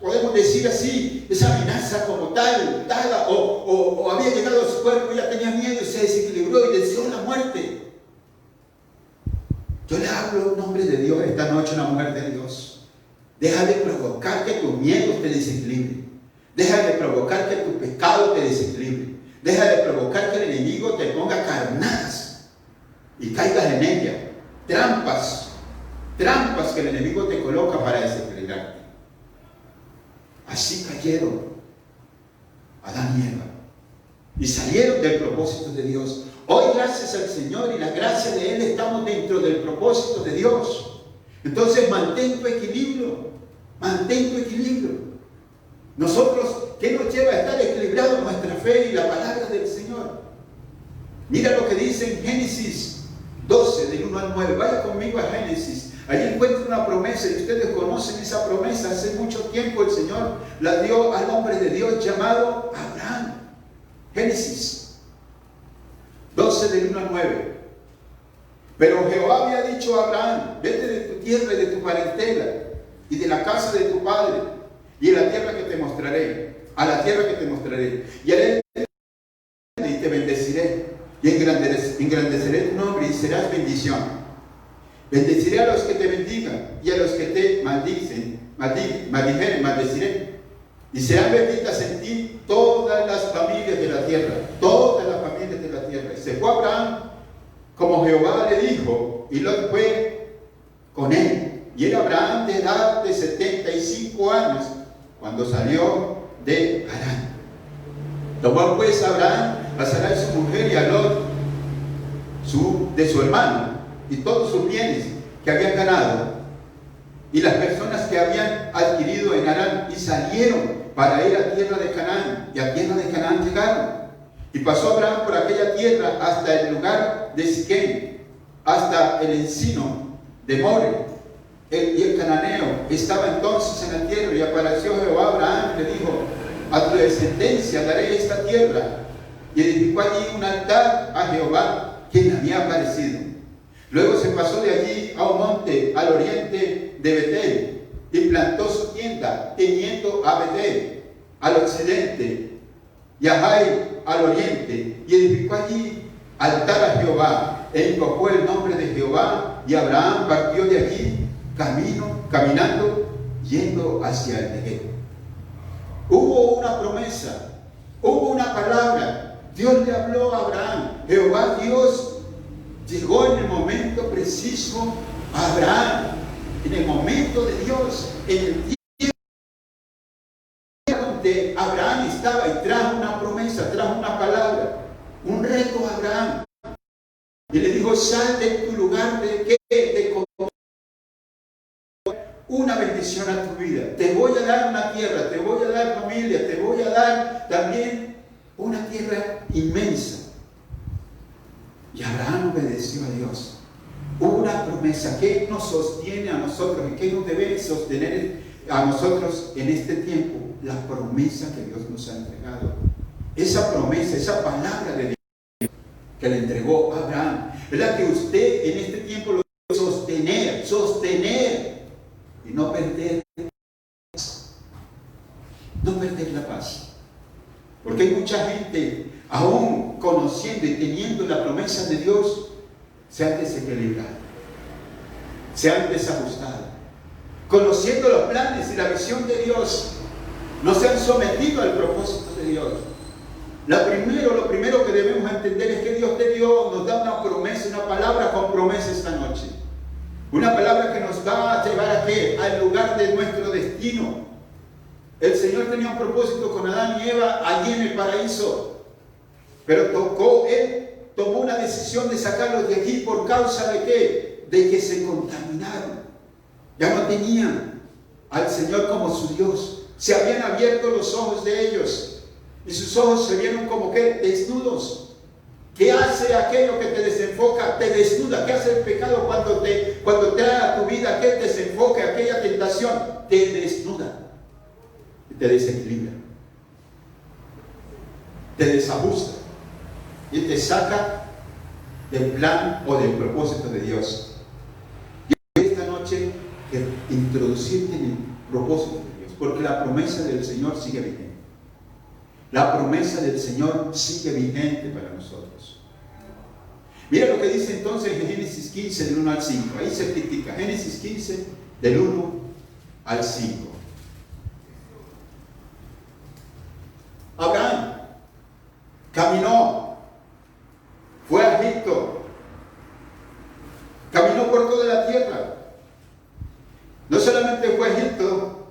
podemos decir así, esa amenaza como tal, o había llegado a su cuerpo, ya tenía miedo y se desequilibró y deseó la muerte. Yo le hablo en nombre de Dios esta noche, una mujer de Dios. Deja de provocar que tus miedos te desequilibren. Deja de provocar que tu pecado te desequilibre. Deja de provocar que el enemigo te ponga carnadas y caigas en ella. Trampas que el enemigo te coloca para desequilibrarte. Así cayeron Adán y Eva y salieron del propósito de Dios. Hoy, gracias al Señor y la gracia de Él, estamos dentro del propósito de Dios. Entonces, mantén tu equilibrio. Mantén tu equilibrio. Nosotros, ¿qué nos lleva a estar equilibrados? Nuestra fe y la palabra del Señor. Mira lo que dice en Génesis 12, del 1 al 9. Vaya conmigo a Génesis. Allí encuentra una promesa, y ustedes conocen esa promesa. Hace mucho tiempo el Señor la dio al hombre de Dios llamado Abraham. Génesis 12, del 1 al 9. Pero Jehová había dicho a Abraham: vete de tu tierra y de tu parentela y de la casa de tu padre, y a la tierra que te mostraré, y haré y te bendeciré, y engrandeceré tu nombre y serás bendición. Bendeciré a los que te bendigan, y a los que te maldiciré, y serán benditas en ti todas las familias de la tierra, todas las familias de la tierra. se fue Abraham como Jehová le dijo, y Lot fue con él. Y era Abraham de edad de 75 años cuando salió de Harán. Tomó pues Abraham a Sarai su mujer y a Lot de su hermano y todos sus bienes que habían ganado y las personas que habían adquirido en Harán, y salieron para ir a tierra de Canaán, y a tierra de Canaán llegaron. Y pasó Abraham por aquella tierra hasta el lugar de Siquem, hasta el encino de More. Y el cananeo estaba entonces en la tierra, y apareció Jehová a Abraham y le dijo: a tu descendencia daré esta tierra. Y edificó allí un altar a Jehová, quien había aparecido. Luego se pasó de allí a un monte al oriente de Betel, y plantó su tienda, teniendo a Betel al occidente y a Jai al oriente, y edificó allí altar a Jehová, e invocó el nombre de Jehová. Y Abraham partió de allí caminando, yendo hacia el Negev. Hubo una promesa, hubo una palabra. Dios le habló a Abraham. Jehová Dios llegó en el momento preciso a Abraham, en el momento de Dios, en el tiempo donde Abraham estaba, y trajo una promesa, trajo una palabra, un reto a Abraham. Y le dijo: sal de tu lugar de una bendición a tu vida. Te voy a dar una tierra, te voy a dar familia, te voy a dar también una tierra inmensa. Y Abraham obedeció a Dios. Hubo una promesa que nos sostiene a nosotros y que nos debe sostener a nosotros en este tiempo. La promesa que Dios nos ha entregado. Esa promesa, esa palabra de Dios que le entregó a Abraham, es la que usted en este tiempo lo debe sostener y no perder la paz. Porque hay mucha gente, aún conociendo y teniendo la promesa de Dios, se han desequilibrado, se han desajustado, conociendo los planes y la visión de Dios, no se han sometido al propósito de Dios. Lo primero que debemos entender es que Dios nos da una promesa, una palabra con promesa esta noche. Una palabra que nos va a llevar a ¿qué? Al lugar de nuestro destino. El Señor tenía un propósito con Adán y Eva allí en el paraíso, pero Él tomó una decisión de sacarlos de aquí por causa de ¿qué? De que se contaminaron. Ya no tenían al Señor como su Dios. Se habían abierto los ojos de ellos y sus ojos se vieron como ¿qué? Desnudos. ¿Qué hace aquello que te desenfoca? Te desnuda. ¿Qué hace el pecado cuando trae a tu vida aquel desenfoque, aquella tentación? Te desnuda. Te desequilibra, te desajusta y te saca del plan o del propósito de Dios. Yo esta noche quiero introducirte en el propósito de Dios, porque la promesa del Señor sigue vigente. La promesa del Señor sigue vigente para nosotros. Mira lo que dice entonces en Génesis 15 del 1 al 5. Ahí se critica. Génesis 15 del 1 al 5. Abraham caminó, fue a Egipto, caminó por toda la tierra. No solamente fue a Egipto,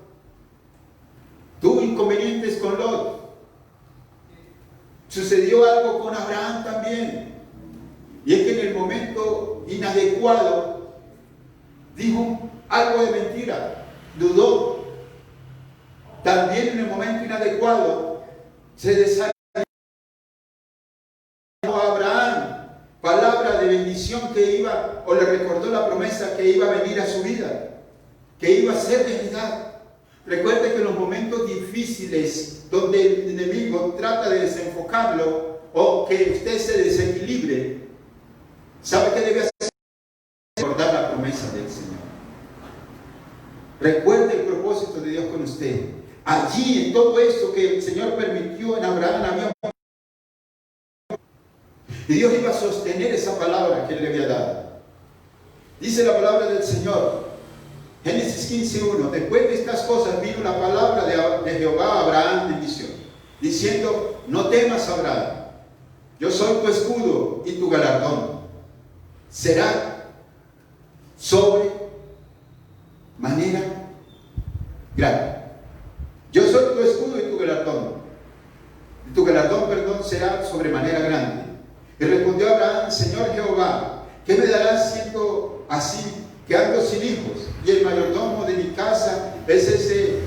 tuvo inconvenientes con Lot. Sucedió algo con Abraham también. Y es que en el momento inadecuado dijo algo de mentira, dudó. También en el momento inadecuado se desayunó a Abraham palabra de bendición que iba, o le recordó la promesa que iba a venir a su vida, que iba a ser realidad. Recuerde que en los momentos difíciles donde el enemigo trata de desenfocarlo o que usted se desequilibre, ¿sabe qué debe hacer? Recordar la promesa del Señor. Recuerde el propósito de Dios con usted. Allí, en todo esto que el Señor permitió en Abraham, había y Dios iba a sostener esa palabra que Él le había dado. Dice la palabra del Señor, Génesis 15:1. Después de estas cosas vino la palabra de Jehová a Abraham en visión, diciendo: no temas, Abraham, yo soy tu escudo y tu galardón será sobre manera grande. Yo soy tu escudo y tu galardón. Tu galardón, perdón, será sobremanera grande. Y respondió Abraham: Señor Jehová, ¿qué me darás siendo así, que ando sin hijos? Y el mayordomo de mi casa es ese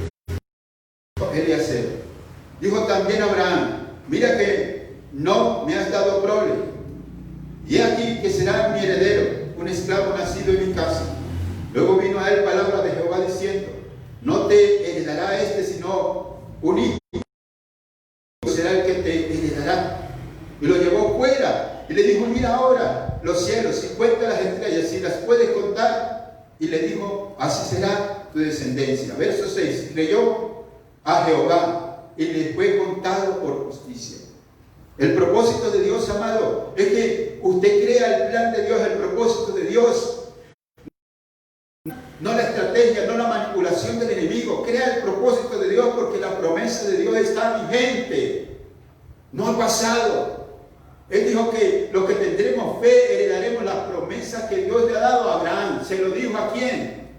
Eliezer. Dijo también Abraham: mira que no me has dado prole, y aquí que será mi heredero, un esclavo nacido en mi casa. Luego vino a él palabra de Jehová diciendo: no te heredará este sino un hijo, será el que te heredará. Y lo llevó fuera y le dijo: mira ahora los cielos y cuenta las estrellas, si las puedes contar. Y le dijo: así será tu descendencia. Verso 6. Creyó a Jehová y le fue contado por justicia. El propósito de Dios, amado, es que usted crea el plan de Dios, el propósito de Dios. No la estrategia, no la manipulación del enemigo. Crea el propósito de Dios, porque la promesa de Dios está vigente. No ha pasado. Él dijo que los que tendremos fe heredaremos las promesas que Dios le ha dado a Abraham. ¿Se lo dijo a quién?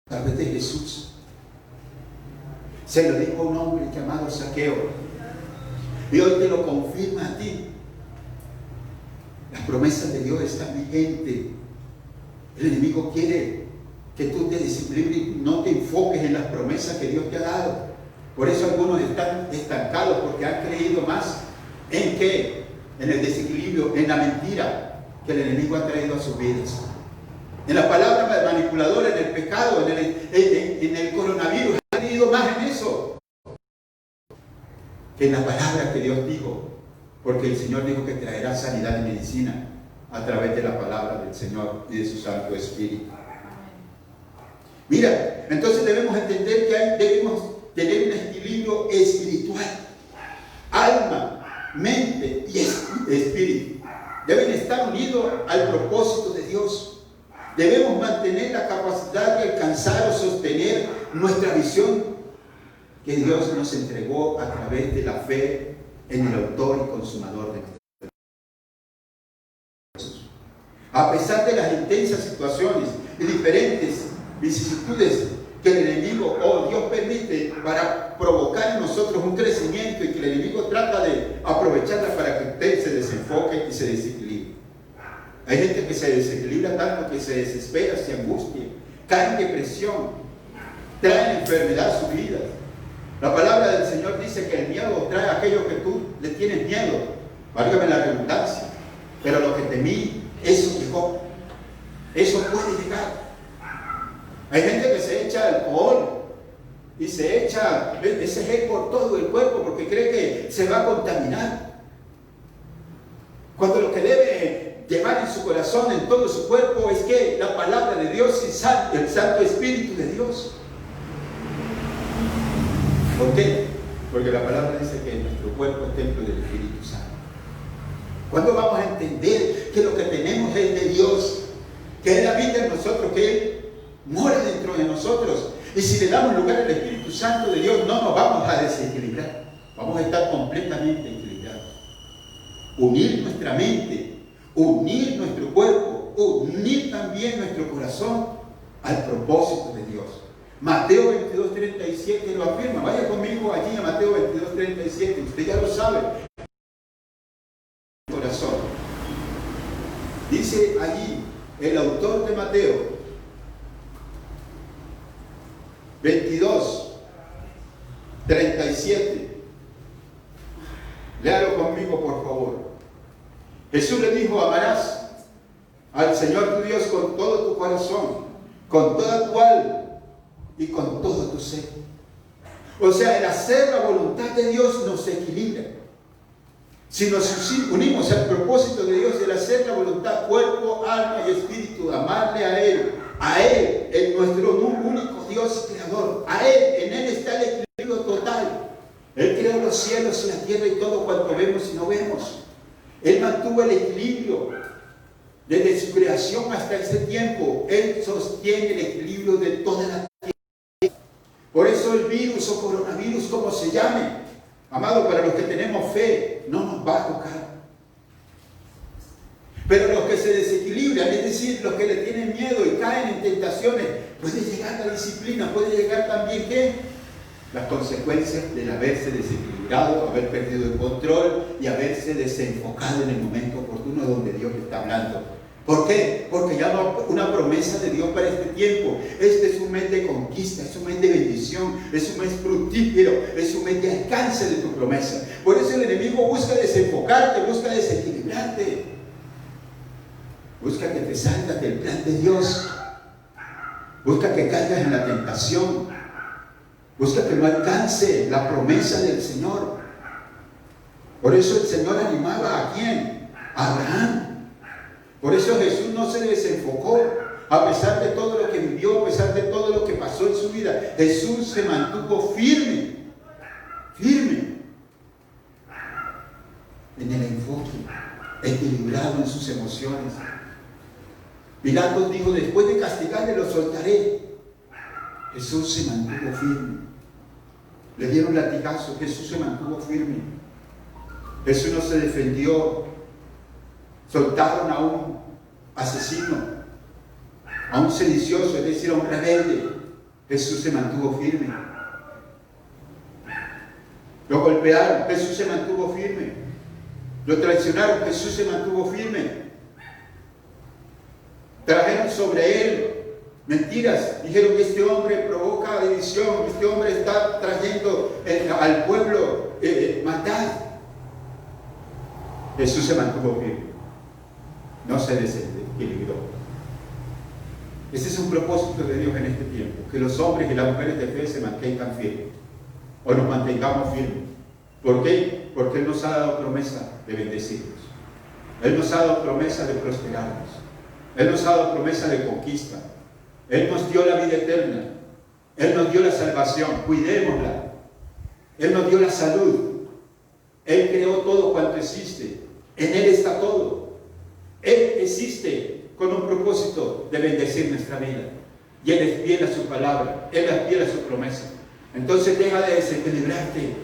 A través de Jesús. Se lo dijo a un hombre llamado Zaqueo. Y hoy te lo confirma a ti. Las promesas de Dios están vigentes. El enemigo quiere que tú te desequilibres y no te enfoques en las promesas que Dios te ha dado. Por eso algunos están estancados, porque han creído más en ¿qué? En el desequilibrio, en la mentira que el enemigo ha traído a sus vidas. En la palabra manipuladora, en el pecado, en el coronavirus. Han creído más en eso que en la palabra que Dios dijo. Porque el Señor dijo que traerá sanidad y medicina a través de la palabra del Señor y de su Santo Espíritu. Mira, entonces debemos entender que debemos tener un equilibrio espiritual. Alma, mente y espíritu deben estar unidos al propósito de Dios. Debemos mantener la capacidad de alcanzar o sostener nuestra visión que Dios nos entregó a través de la fe en el autor y consumador de nuestra vida. A pesar de las intensas situaciones y diferentes vicisitudes que el enemigo o Dios permite para provocar en nosotros un crecimiento, y que el enemigo trata de aprovecharla para que usted se desenfoque y se desequilibre. Hay gente que se desequilibra tanto que se desespera, se angustia, cae en depresión, trae enfermedad a su vida. La palabra del Señor dice que el miedo trae aquello que tú le tienes miedo. Válgame la redundancia. Pero lo que temí, eso llegó. Eso puede llegar. Hay gente que se echa alcohol y se echa ese gel por todo el cuerpo porque cree que se va a contaminar. Cuando lo que debe llevar en su corazón, en todo su cuerpo, es que la palabra de Dios y el Santo Espíritu de Dios. ¿Por qué? Porque la palabra dice que nuestro cuerpo es templo del Espíritu Santo. ¿Cuándo vamos a entender que lo que tenemos es de Dios? Que Él habita en nosotros, que Él mora dentro de nosotros. Y si le damos lugar al Espíritu Santo de Dios, no nos vamos a desequilibrar. Vamos a estar completamente equilibrados. Unir nuestra mente, unir nuestro cuerpo, unir también nuestro corazón al propósito de Dios. Mateo 22:37 lo afirma. Vaya conmigo allí a Mateo 22:37. Usted ya lo sabe. Corazón. Dice allí el autor de Mateo 22:37. Léalo conmigo, por favor. Jesús le dijo: amarás al Señor tu Dios con todo tu corazón, con toda tu alma y con todo tu ser. O sea, el hacer la voluntad de Dios nos equilibra. Si nos unimos al propósito de Dios, el hacer la voluntad, cuerpo, alma y espíritu, amarle a Él, el nuestro único Dios creador, a Él, en Él está el equilibrio total. Él creó los cielos y la tierra y todo cuanto vemos y no vemos. Él mantuvo el equilibrio desde su creación hasta ese tiempo. Él sostiene el equilibrio de toda la tierra. Por eso el virus o coronavirus, como se llame, Amado, para los que tenemos fe, no nos va a tocar. Pero los que se desequilibran, es decir, los que le tienen miedo y caen en tentaciones, puede llegar la disciplina, puede llegar también, ¿qué? Las consecuencias del haberse desequilibrado, haber perdido el control y haberse desenfocado en el momento oportuno donde Dios le está hablando. ¿Por qué? Porque ya no una promesa de Dios para este tiempo. Este es un mes de conquista, es un mes de bendición, es un mes fructífero, es un mes de alcance de tu promesa. Por eso el enemigo busca desenfocarte, busca desequilibrarte. Busca que te salgas del plan de Dios. Busca que caigas en la tentación. Busca que no alcance la promesa del Señor. Por eso el Señor animaba ¿a quién? A Abraham. Por eso Jesús no se desenfocó. A pesar de todo lo que vivió, a pesar de todo lo que pasó en su vida, Jesús se mantuvo firme. Firme. En el enfoque. Equilibrado en sus emociones. Pilatos dijo, después de castigarle lo soltaré. Jesús se mantuvo firme. Le dieron latigazo, Jesús se mantuvo firme. Jesús no se defendió. Soltaron a un asesino, a un sedicioso, es decir, a un rebelde. Jesús se mantuvo firme. Lo golpearon, Jesús se mantuvo firme. Lo traicionaron, Jesús se mantuvo firme. Trajeron sobre él mentiras, dijeron que este hombre provoca división, este hombre está trayendo al pueblo maldad. Jesús se mantuvo firme, no se desequilibró. Ese es un propósito de Dios en este tiempo, que los hombres y las mujeres de fe se mantengan firmes, o nos mantengamos firmes. ¿Por qué? Porque Él nos ha dado promesa de bendecirnos, Él nos ha dado promesa de prosperarnos, Él nos ha dado promesa de conquista. Él nos dio la vida eterna. Él nos dio la salvación. Cuidémosla. Él nos dio la salud. Él creó todo cuanto existe. En Él está todo. Él existe con un propósito de bendecir nuestra vida. Y Él es fiel a su palabra. Él es fiel a su promesa. Entonces deja de desequilibrarte.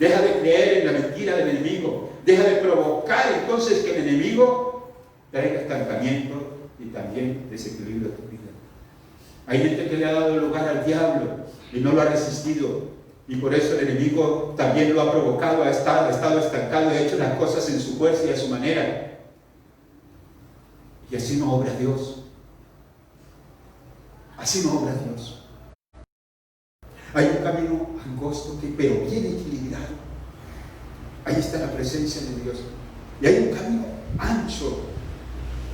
Deja de creer en la mentira del enemigo. Deja de provocar entonces que el enemigo traiga estancamiento y también desequilibrio de tu vida. Hay gente que le ha dado lugar al diablo y no lo ha resistido, y por eso el enemigo también lo ha provocado, ha estado estancado y ha hecho las cosas en su fuerza y a su manera, y así no obra Dios. Así no obra Dios. Hay un camino angosto pero bien equilibrado. Ahí está la presencia de Dios. Y hay un camino ancho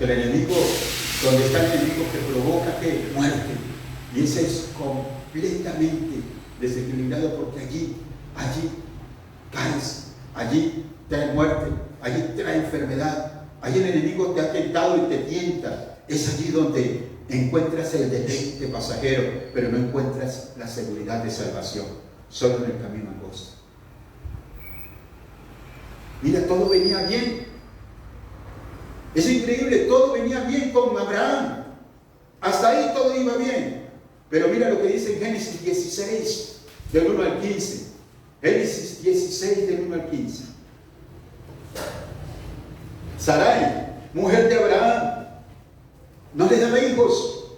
del enemigo, donde está el enemigo que provoca que muerte. Y ese es completamente desequilibrado, porque allí caes, allí trae muerte, allí trae enfermedad, allí el enemigo te ha tentado y te tienta. Es allí donde encuentras el deleite pasajero, pero no encuentras la seguridad de salvación, solo en el camino angosto. Mira, todo venía bien. Es increíble, todo venía bien con Abraham. Hasta ahí todo iba bien. Pero mira lo que dice en Génesis 16, del 1 al 15. Génesis 16, del 1 al 15. Sarai, mujer de Abraham, no le daba hijos.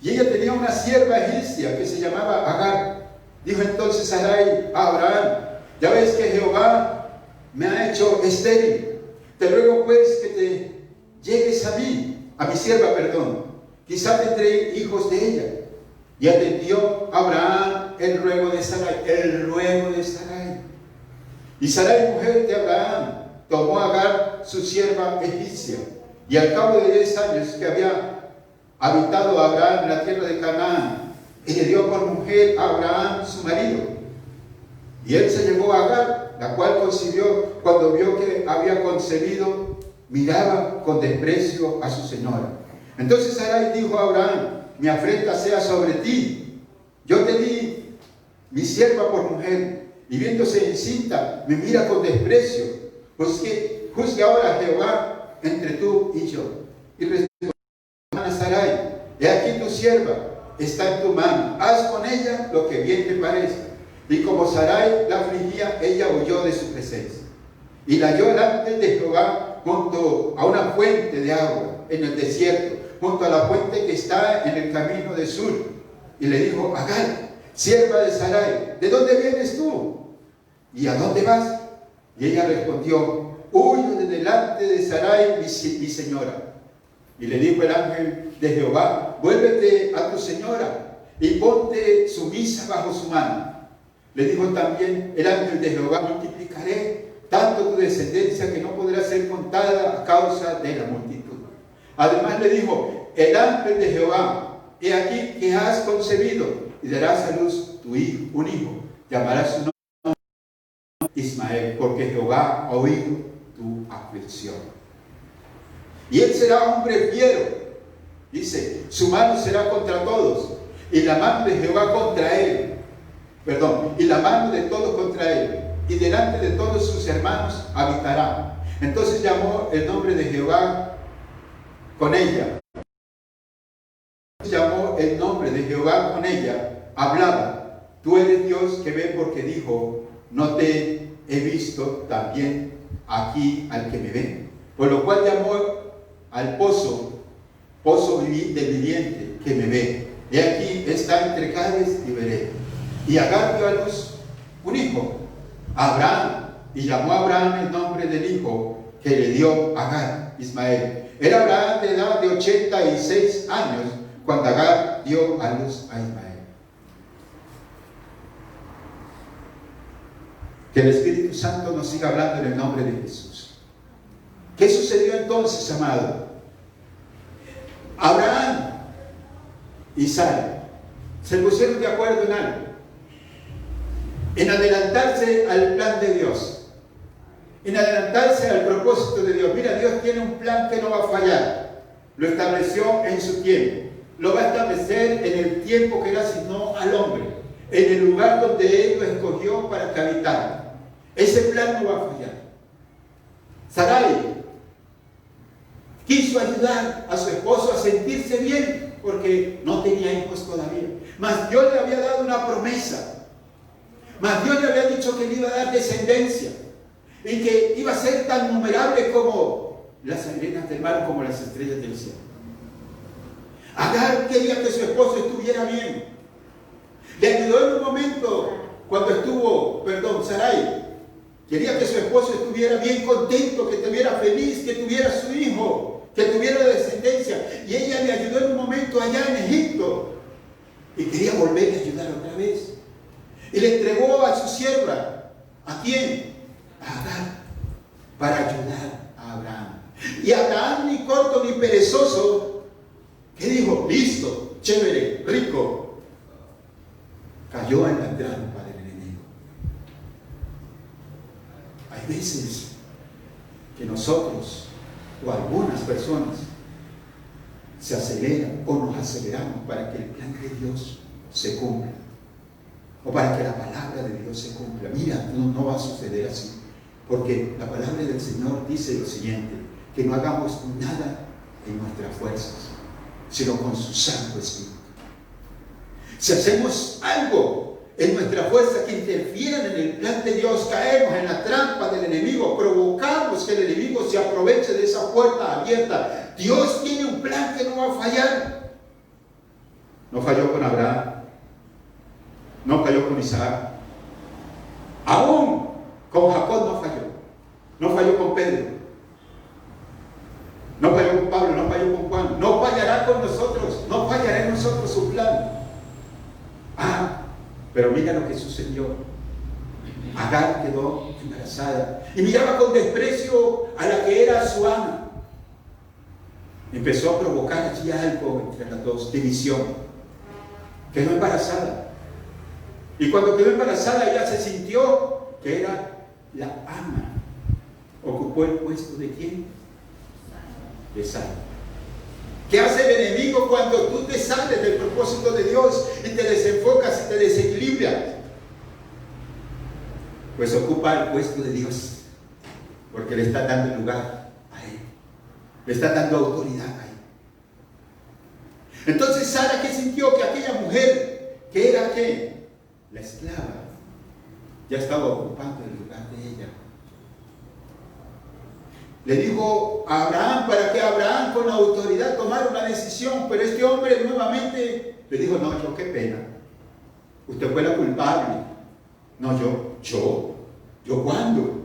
Y ella tenía una sierva egipcia que se llamaba Agar. Dijo entonces Sarai a Abraham, ya ves que Jehová me ha hecho estéril. Te ruego pues que te llegues a mí, a mi sierva, perdón. Quizá tendré hijos de ella. Y atendió Abraham el ruego de Sarai. Y Sarai, mujer de Abraham, tomó a Agar, su sierva egipcia. Y al cabo de 10 años que había habitado Abraham en la tierra de Canaán, y le dio por mujer a Abraham su marido. Y él se llevó a Agar, la cual concibió. Cuando vio que había concebido, miraba con desprecio a su señora. Entonces Sarai dijo a Abraham, mi afrenta sea sobre ti. Yo te di mi sierva por mujer, y viéndose encinta, me mira con desprecio. Pues que juzgue ahora Jehová entre tú y yo. Y respondió a Sarai, he aquí tu sierva, está en tu mano, haz con ella lo que bien te parezca. Y como Sarai la afligía, ella huyó de su presencia. Y la halló el ángel de Jehová junto a una fuente de agua en el desierto, junto a la fuente que está en el camino de Sur. Y le dijo: Agar, sierva de Sarai, ¿de dónde vienes tú? ¿Y a dónde vas? Y ella respondió: huyo de delante de Sarai, mi señora. Y le dijo el ángel de Jehová: vuélvete a tu señora y ponte sumisa bajo su mano. Le dijo también el ángel de Jehová: multiplicaré tanto tu descendencia que no podrá ser contada a causa de la multitud. Además le dijo el ángel de Jehová: he aquí que has concebido y darás a luz tu hijo, un hijo, llamarás su nombre Ismael, porque Jehová ha oído tu aflicción. Y él será hombre fiero, dice, su mano será contra todos, y la mano de Jehová contra él, y la mano de todos contra él, y delante de todos sus hermanos habitará. Entonces llamó el nombre de Jehová con ella. Llamó el nombre de Jehová con ella, hablaba: tú eres Dios que ve, porque dijo: no te he visto también aquí al que me ve. Por lo cual llamó al pozo de viviente que me ve. Y aquí está entre Cades y Bered. Y Agar dio a luz un hijo, Abraham, y llamó a Abraham el nombre del hijo que le dio Agar, Ismael. Era Abraham de edad de 86 años cuando Agar dio a luz a Ismael. Que el Espíritu Santo nos siga hablando en el nombre de Jesús. ¿Qué sucedió entonces, amado? Abraham y Sara se pusieron de acuerdo en algo, en adelantarse al plan de Dios, en adelantarse al propósito de Dios. Mira, Dios tiene un plan que no va a fallar. Lo estableció en su tiempo. Lo va a establecer en el tiempo que Él asignó al hombre, en el lugar donde Él lo escogió para que habitara. Ese plan no va a fallar. Sarai quiso ayudar a su esposo a sentirse bien porque no tenía hijos todavía. Mas Dios le había dado una promesa. Mas Dios le había dicho que le iba a dar descendencia y que iba a ser tan numerable como las arenas del mar, como las estrellas del cielo. Agar quería que su esposo estuviera bien. Le ayudó en un momento cuando estuvo, Sarai quería que su esposo estuviera bien contento, que estuviera feliz, que tuviera su hijo, que tuviera descendencia. Y ella le ayudó en un momento allá en Egipto y quería volver a ayudar otra vez. Y le entregó a su sierva. ¿A quién? A Agar, para ayudar a Abraham. Y Abraham, ni corto ni perezoso, ¿qué dijo? Listo, chévere, rico. Cayó en la trampa del enemigo. Hay veces que nosotros o algunas personas se aceleran o nos aceleramos para que el plan de Dios se cumpla, o para que la palabra de Dios se cumpla. Mira, no va a suceder así, porque la palabra del Señor dice lo siguiente: que no hagamos nada en nuestras fuerzas, sino con su Santo Espíritu. Si hacemos algo en nuestra fuerza que interfieran en el plan de Dios, caemos en la trampa del enemigo, provocamos que el enemigo se aproveche de esa puerta abierta. Dios tiene un plan que no va a fallar. No falló con Abraham, no falló con Isaac, aún con Jacob no falló. No falló con Pedro, no falló con Pablo, no falló con Juan. No fallará con nosotros, no fallará en nosotros su plan. Pero mira lo que sucedió. Agar quedó embarazada y miraba con desprecio a la que era su ama. Empezó a provocar allí algo entre las dos, división. Quedó embarazada. Y cuando quedó embarazada, ella se sintió que era la ama. Ocupó el puesto de ¿quién? De Sara. ¿Qué hace el enemigo cuando tú te sales del propósito de Dios y te desenfocas y te desequilibras? Pues ocupa el puesto de Dios, porque le está dando lugar a Él, le está dando autoridad a Él. Entonces Sara, ¿qué sintió? Que aquella mujer, que era ¿qué? La esclava, ya estaba ocupando el lugar de ella. Le dijo a Abraham para que Abraham con la autoridad tomara una decisión, pero este hombre nuevamente le dijo, no, yo qué pena, usted fue la culpable. No, yo ¿cuándo?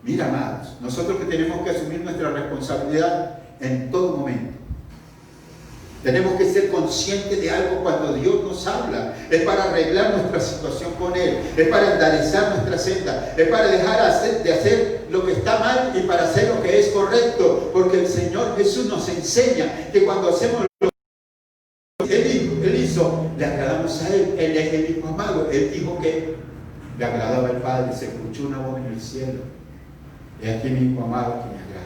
Mira, amados, nosotros que tenemos que asumir nuestra responsabilidad en todo momento. Tenemos que ser conscientes de algo cuando Dios nos habla. Es para arreglar nuestra situación con Él. Es para enderezar nuestra senda. Es para dejar de hacer lo que está mal y para hacer lo que es correcto. Porque el Señor Jesús nos enseña que cuando hacemos lo que Él hizo, le agradamos a Él. Él es el Hijo amado. Él dijo que le agradaba al Padre. Se escuchó una voz en el cielo. He aquí mi Hijo amado que me agrada.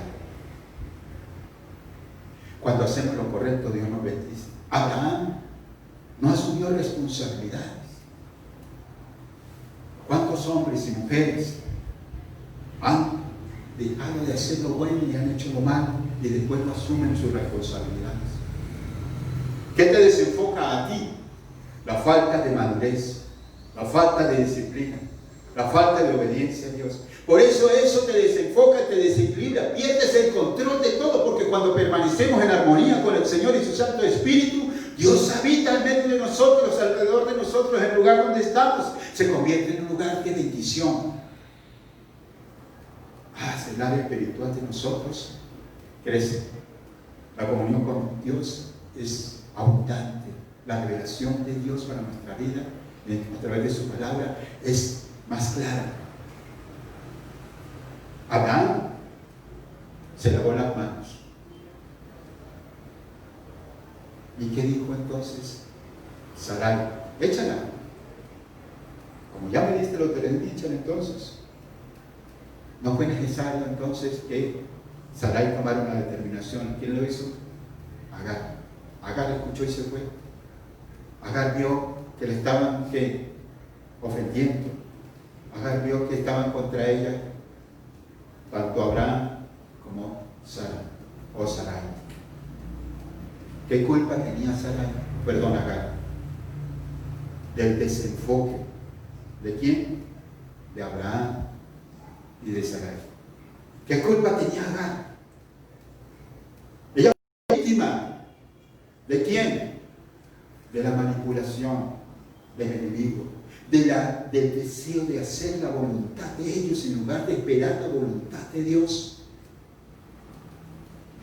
Cuando hacemos lo correcto, Dios nos bendice. Abraham no asumió responsabilidades. ¿Cuántos hombres y mujeres han dejado de hacer lo bueno y han hecho lo malo y después no asumen sus responsabilidades? ¿Qué te desenfoca a ti? La falta de madurez, la falta de disciplina, la falta de obediencia a Dios. Por eso te desenfoca, te desequilibra, pierdes el control de todo, porque cuando permanecemos en armonía con el Señor y su Santo Espíritu, Dios habita en medio de nosotros, alrededor de nosotros, en el lugar donde estamos, se convierte en un lugar de bendición. El área espiritual de nosotros crece. La comunión con Dios es abundante. La revelación de Dios para nuestra vida, a través de su palabra, es más clara. Abraham se lavó las manos. ¿Y qué dijo entonces? Sarai, échala. Como ya me diste lo que le dije, entonces. No fue necesario entonces que Sarai tomara una determinación. ¿Quién lo hizo? Agar. Agar escuchó y se fue. Agar vio que le estaban ofendiendo. Agar vio que estaban contra ella tanto Abraham como Sara o Sarai. ¿Qué culpa tenía Sarai? Perdón, Agar. Del desenfoque. ¿De quién? De Abraham y de Sarai. ¿Qué culpa tenía Agar? Ella fue víctima. ¿De quién? De la manipulación del enemigo. Del deseo de hacer la voluntad de ellos en lugar de esperar la voluntad de Dios.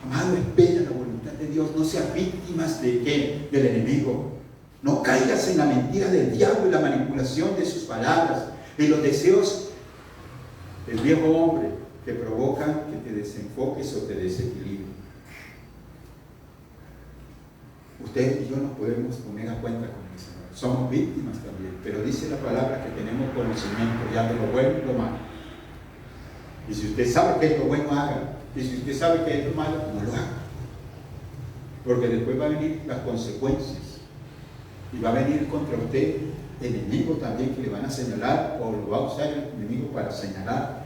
Amado, espera la voluntad de Dios. No seas víctimas de ¿qué? Del enemigo. No caigas en la mentira del diablo y la manipulación de sus palabras y los deseos del viejo hombre que provocan que te desenfoques o te desequilibres. Usted y yo nos podemos poner a cuenta con eso. Somos víctimas también, pero dice la palabra que tenemos conocimiento ya de lo bueno y lo malo. Y si usted sabe que es lo bueno, haga. Y si usted sabe que es lo malo, no lo haga. Porque después va a venir las consecuencias. Y va a venir contra usted enemigo también que le van a señalar, o lo va a usar el enemigo para señalar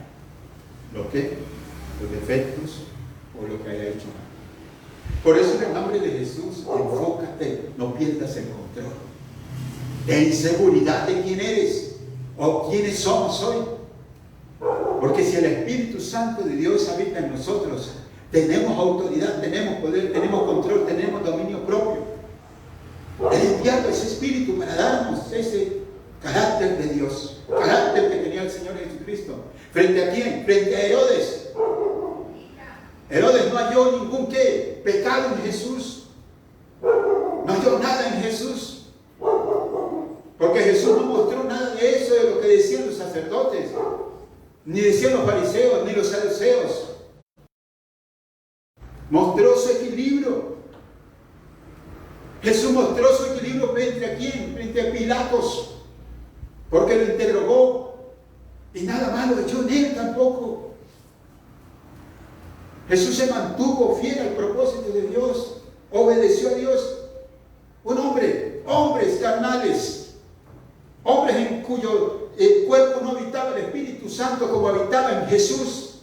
los defectos o lo que haya hecho mal. Por eso en el nombre de Jesús, enfócate, no pierdas el control. En seguridad de quién eres o quiénes somos hoy. Porque si el Espíritu Santo de Dios habita en nosotros, tenemos autoridad, tenemos poder, tenemos control, tenemos dominio propio. Él enviado ese Espíritu para darnos ese carácter de Dios, carácter que tenía el Señor Jesucristo. ¿Frente a quién? Frente a Herodes. Herodes no halló ningún pecado en Jesús. No halló nada en Jesús. Porque Jesús no mostró nada de eso, de lo que decían los sacerdotes, ni decían los fariseos, ni los saduceos. Mostró su equilibrio. Jesús mostró su equilibrio frente a quién? Frente a Pilatos. Porque lo interrogó. Y nada malo echó en él tampoco. Jesús se mantuvo fiel al propósito de Dios. Obedeció a Dios. Hombres carnales. Hombres en cuyo cuerpo no habitaba el Espíritu Santo como habitaba en Jesús.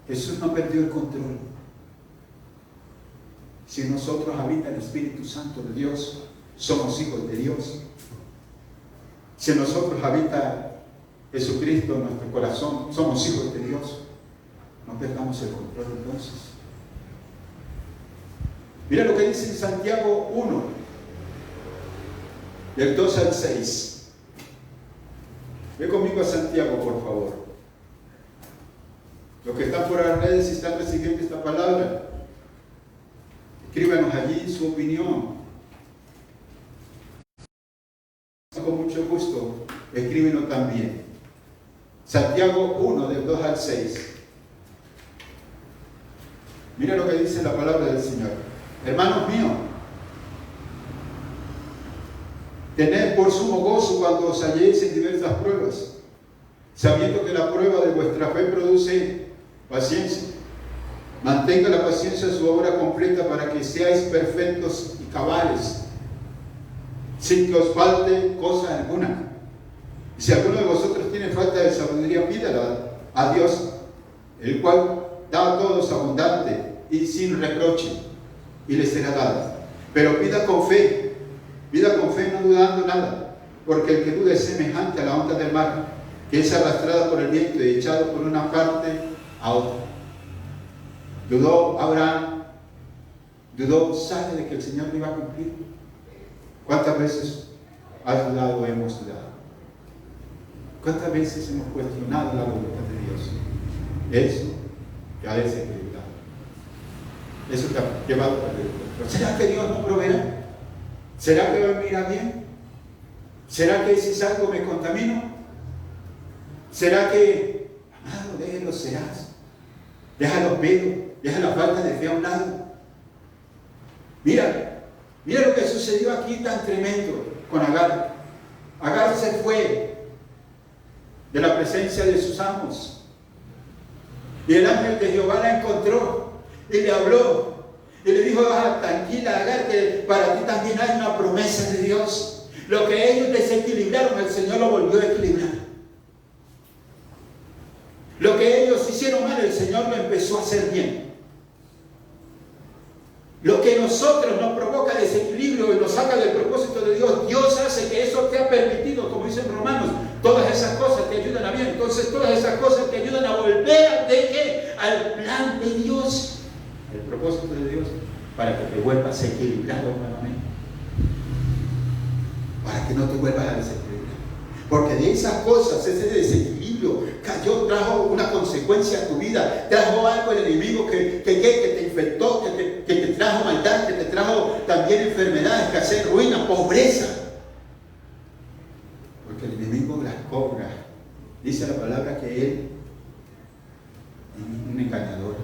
Jesús no perdió el control. Si en nosotros habita el Espíritu Santo de Dios, somos hijos de Dios. Si en nosotros habita Jesucristo en nuestro corazón, somos hijos de Dios. No perdamos el control entonces. Mira lo que dice en Santiago 1, del 2 al 6. Ve conmigo a Santiago, por favor. Los que están por las redes y están recibiendo esta palabra, escríbanos allí su opinión. Con mucho gusto, escríbenos también. Santiago 1, del 2 al 6. Mira lo que dice la palabra del Señor. Hermanos míos, tened por sumo gozo cuando os halléis en diversas pruebas, sabiendo que la prueba de vuestra fe produce paciencia. Mantenga la paciencia su obra completa para que seáis perfectos y cabales, sin que os falte cosa alguna. Y si alguno de vosotros tiene falta de sabiduría, pídala a Dios, el cual da a todos abundante y sin reproche, y le será dada. Pero pida con fe no dudando nada, porque el que duda es semejante a la onda del mar, que es arrastrada por el viento y echado por una parte a otra. Dudó Abraham, sabe de que el Señor le iba a cumplir. ¿Cuántas veces has dudado o hemos dudado? ¿Cuántas veces hemos cuestionado la voluntad de Dios? Eso te ha desequilibrado. Eso te ha llevado a perder el control. ¿Será que Dios no proveerá? ¿Será que hoy mira bien? ¿Será que si salgo me contamino? ¿Será que, amado, déjenlo serás? Deja los pedos, deja la falta de fe a un lado. Mira lo que sucedió aquí tan tremendo con Agar. Agar se fue de la presencia de sus amos. Y el ángel de Jehová la encontró y le habló. Y le dijo: tranquila, Agar, que para ti también hay una promesa de Dios. Lo que ellos desequilibraron, el Señor lo volvió a equilibrar. Lo que ellos hicieron mal, el Señor lo empezó a hacer bien. Lo que nosotros nos provoca desequilibrio y nos saca del propósito de Dios, Dios hace que eso te ha permitido, como dicen Romanos, todas esas cosas te ayudan a bien. Entonces todas esas cosas te ayudan a volver ¿de qué? Al plan de Dios. El propósito de Dios, para que te vuelvas equilibrado nuevamente. Para que no te vuelvas a desequilibrar. Porque de esas cosas, ese desequilibrio cayó, trajo una consecuencia a tu vida, trajo algo el enemigo que te infectó, que te trajo maldad, que te trajo también enfermedades, escasez, ruina, pobreza. Porque el enemigo las cobra. Dice la palabra que él es un engañador,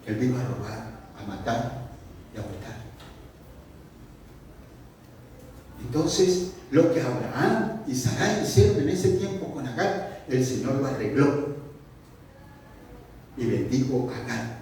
que él vino a robar, a matar y a matar. Entonces, lo que Abraham y Sarai hicieron en ese tiempo con Agar, el Señor lo arregló y bendijo a Agar.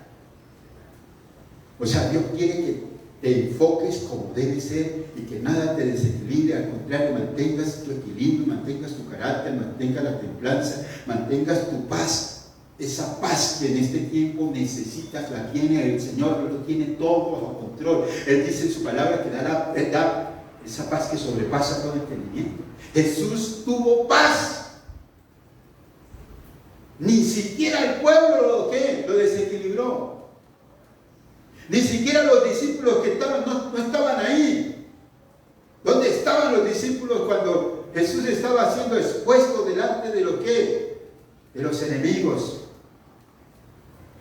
O sea, Dios quiere que te enfoques como debe ser y que nada te desequilibre. Al contrario, mantengas tu equilibrio, mantengas tu carácter, mantengas la templanza, mantengas tu paz. Esa paz que en este tiempo necesitas la tiene el Señor, lo tiene todo bajo control. Él dice en su palabra que da esa paz que sobrepasa todo entendimiento. Jesús tuvo paz. Ni siquiera el pueblo lo desequilibró. Ni siquiera los discípulos que no estaban ahí. ¿Dónde estaban los discípulos cuando Jesús estaba siendo expuesto delante de de los enemigos?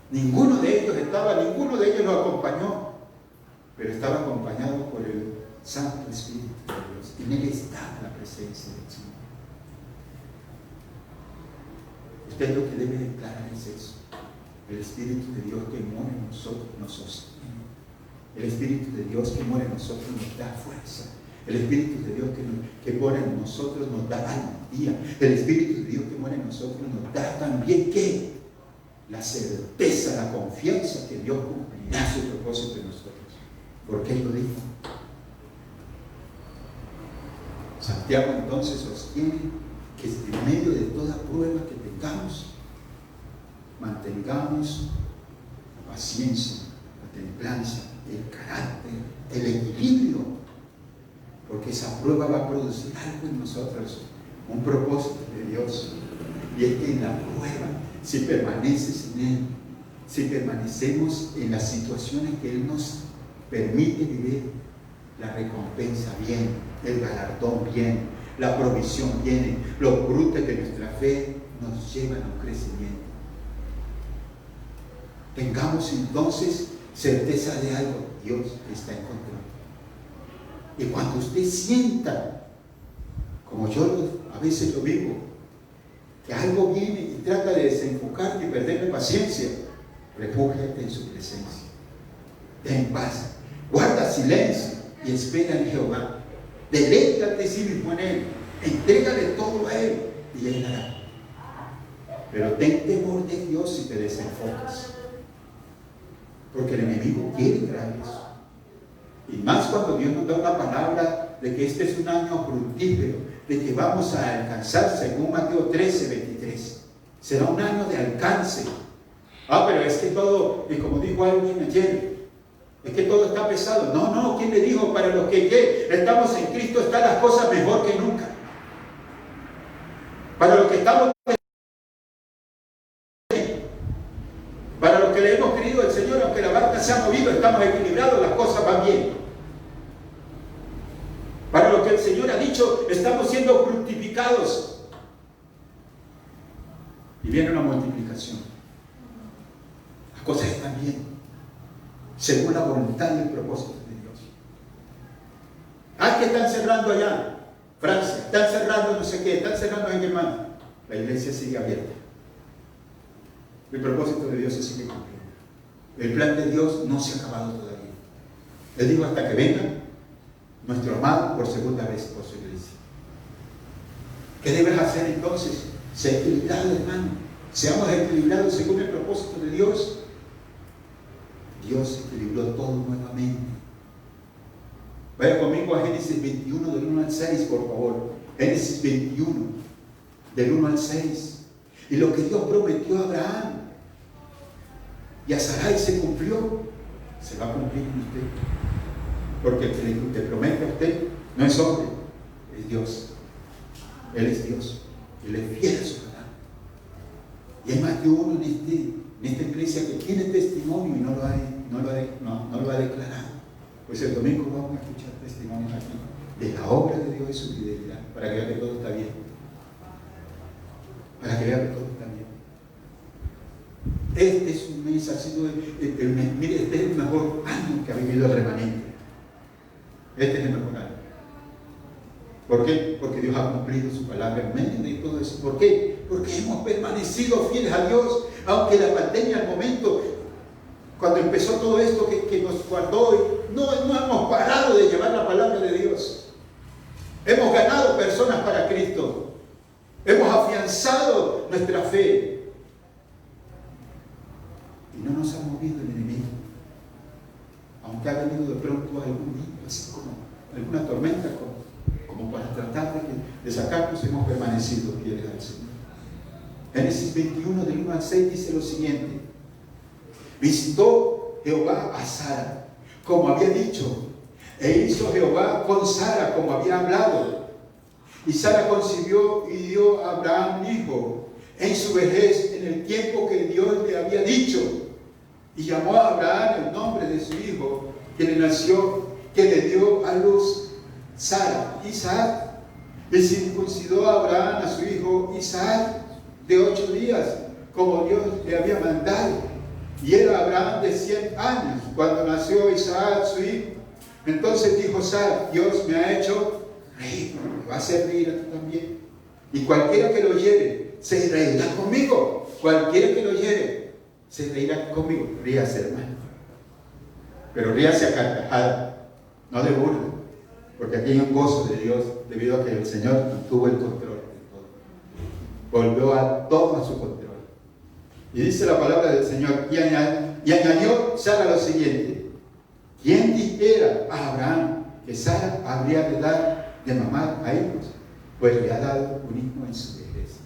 Ninguno de ellos lo acompañó, pero estaba acompañado por el Santo Espíritu de Dios. En él está la presencia del Señor. Usted lo que debe declarar es eso. El Espíritu de Dios que mora en nosotros nos sostiene. El Espíritu de Dios que mora en nosotros nos da fuerza. El Espíritu de Dios que mora en nosotros nos da valentía. El Espíritu de Dios que mora en nosotros nos da también ¿qué? La certeza, la confianza que Dios cumplirá su propósito en nosotros. ¿Por qué lo dijo? Santiago entonces sostiene que en medio de toda prueba que tengamos, mantengamos la paciencia, la templanza, el carácter, el equilibrio, porque esa prueba va a producir algo en nosotros, un propósito de Dios. Y es que en la prueba, si permaneces en Él, si permanecemos en las situaciones que Él nos permite vivir, la recompensa viene, el galardón viene, la provisión viene, los frutos de nuestra fe nos llevan a un crecimiento. Tengamos entonces certeza de algo: Dios está en control. Y cuando usted sienta, como yo a veces lo vivo, que algo viene y trata de desenfocarte y perder la paciencia, refúgiate en su presencia. Ten paz, guarda silencio y espera en Jehová. Deleítate sí mismo en Él, entrégale todo a Él y Él hará. Pero ten temor de Dios si te desenfocas, porque el enemigo quiere traer eso. Y más cuando Dios nos da una palabra de que este es un año fructífero, de que vamos a alcanzar, según Mateo 13:23. Será un año de alcance. Pero es que todo, y como dijo alguien ayer, es que todo está pesado. No, ¿quién le dijo? Para los que estamos en Cristo están las cosas mejor que nunca. Para los que estamos, para los que le hemos creído al Señor, aunque la barca se ha movido, estamos equilibrados, las cosas van bien. Para lo que el Señor ha dicho, estamos siendo fructificados. Y viene una multiplicación. Las cosas están bien, según la voluntad y el propósito de Dios. Que están cerrando allá, Francia, están cerrando no sé qué, están cerrando en Alemania. La iglesia sigue abierta. El propósito de Dios se sigue cumpliendo. El plan de Dios no se ha acabado todavía. Él dijo hasta que venga nuestro amado por segunda vez por su iglesia. ¿Qué debes hacer entonces? Sé equilibrado, hermano. Seamos equilibrados según el propósito de Dios. Dios equilibró todo nuevamente. Vaya conmigo a Génesis 21 del 1 al 6, por favor. Génesis 21 del 1 al 6. Y lo que Dios prometió a Abraham y a Sarai se cumplió. Se va a cumplir en usted. Porque el que le promete a usted no es hombre, es Dios. Él es Dios. Él es fiel a su palabra. Y hay más de uno en esta iglesia que tiene testimonio y no lo ha declarado. Pues el domingo vamos a escuchar testimonios aquí de la obra de Dios y su fidelidad, para que vea que todo está bien. Para que vea que todo está bien. Este es un mes, ha sido mire, este es el mejor año que ha vivido el remanente. Este es el mejor año. ¿Por qué? Porque Dios ha cumplido su palabra en medio de todo eso. ¿Por qué? Porque hemos permanecido fieles a Dios, aunque la pandemia al momento, cuando empezó todo esto que nos guardó, no hemos parado de llevar la palabra de Dios. Hemos ganado personas para Cristo. Hemos afianzado nuestra fe. Y no nos ha movido el enemigo. Aunque ha venido de pronto algún viento, así como alguna tormenta, como para tratar de sacarnos, hemos permanecido fieles al Señor. Génesis 21 del 1 al 6 dice lo siguiente: visitó Jehová a Sara, como había dicho, e hizo Jehová con Sara como había hablado. Y Sara concibió y dio a Abraham un hijo en su vejez, en el tiempo que Dios le había dicho. Y llamó a Abraham el nombre de su hijo, que le nació, que le dio a luz Sara, Isaac. Y circuncidó a Abraham a su hijo Isaac de 8 días, como Dios le había mandado. Y era Abraham de 100 años cuando nació Isaac su hijo. Entonces dijo Sara: Dios me ha hecho reír, me va a hacer reír a ti también. Y cualquiera que lo oyere se reirá conmigo. Cualquiera que lo oyere se reirá conmigo. Ríase, hermano, pero ríase a carcajada, no de burla, porque aquí hay un gozo de Dios debido a que el Señor tuvo el control de todo. Volvió a todo a su control. Y dice la palabra del Señor, y añadió Sara lo siguiente: ¿quién dijera a Abraham que Sara habría de dar de mamar a hijos? Pues le ha dado un hijo en su vejez.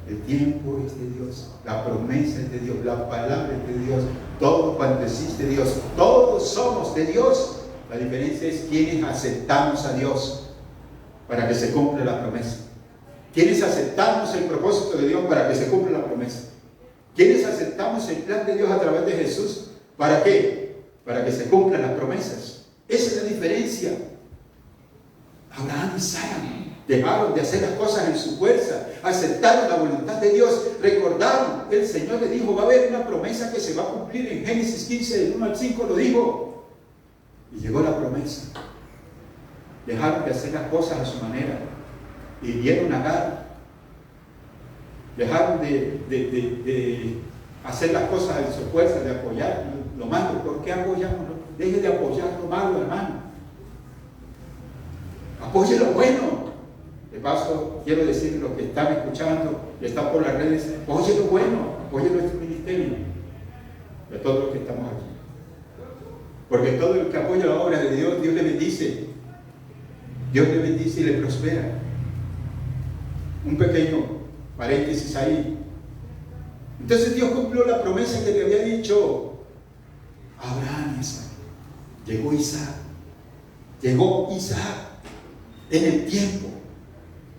El tiempo es de Dios, la promesa es de Dios, la palabra es de Dios, todo cuanto existe Dios, todos somos de Dios. La diferencia es quienes aceptamos a Dios para que se cumpla la promesa. Quienes aceptamos el propósito de Dios para que se cumpla la promesa. Quienes aceptamos el plan de Dios a través de Jesús. ¿Para qué? Para que se cumplan las promesas. Esa es la diferencia. Abraham y Sara dejaron de hacer las cosas en su fuerza, aceptaron la voluntad de Dios, recordaron, el Señor les dijo, va a haber una promesa que se va a cumplir en Génesis 15, del 1 al 5 lo dijo, y llegó la promesa. Dejaron de hacer las cosas a su manera, y dieron a Agar, dejaron de hacer las cosas en su fuerza, de apoyar lo malo. ¿Por qué apoyamos? Deje de apoyar lo malo, hermano. Apoye lo bueno. De paso, quiero decirles los que están escuchando y están por las redes, apoye lo bueno, apoye nuestro ministerio, de todos los que estamos aquí. Porque todo el que apoya la obra de Dios, Dios le bendice. Dios le bendice y le prospera. Un pequeño paréntesis ahí. Entonces Dios cumplió la promesa que le había dicho a Abraham y Isaac. Llegó Isaac en el tiempo,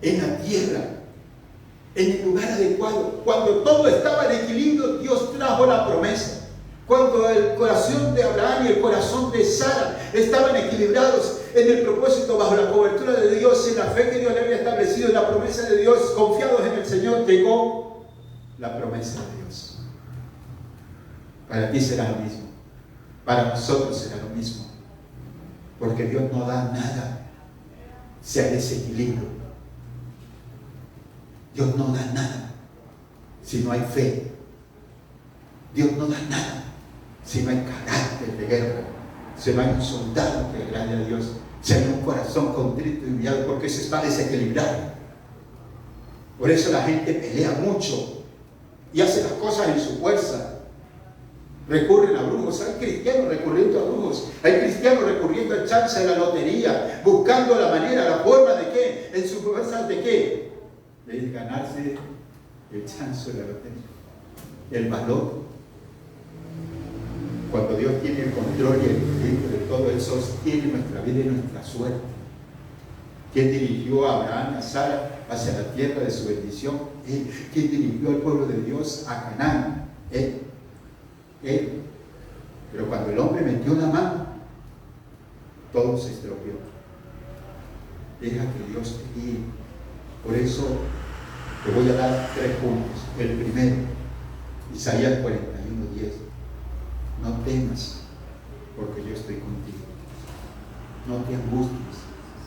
en la tierra, en el lugar adecuado. Cuando todo estaba en equilibrio, Dios trajo la promesa. Cuando el corazón de Abraham y el corazón de Sara estaban equilibrados en el propósito, bajo la cobertura de Dios, en la fe que Dios le había establecido, en la promesa de Dios, confiados en el Señor, llegó la promesa de Dios. Para ti será lo mismo, para nosotros será lo mismo, porque Dios no da nada si hay desequilibrio. Dios no da nada si no hay fe. Dios no da nada si no hay carácter de guerra, si no hay un soldado que agrade a Dios, si hay un corazón contrito y humillado, porque eso está desequilibrado. Por eso la gente pelea mucho y hace las cosas en su fuerza. Recurren a brujos. Hay cristianos recurriendo a brujos. Hay cristianos recurriendo al chance de la lotería, buscando la manera, la forma de qué, en su fuerza de qué, de ganarse el chance de la lotería, el valor. Cuando Dios tiene el control y el equilibrio de todo, Él sostiene nuestra vida y nuestra suerte. ¿Quién dirigió a Abraham y a Sara hacia la tierra de su bendición? Él. ¿Quién dirigió al pueblo de Dios a Canaán? Él. Pero cuando el hombre metió la mano, todo se estropeó. Deja que Dios te guíe. Por eso te voy a dar 3 puntos. El primero, Isaías 41:10. No temas, porque yo estoy contigo. No te angusties,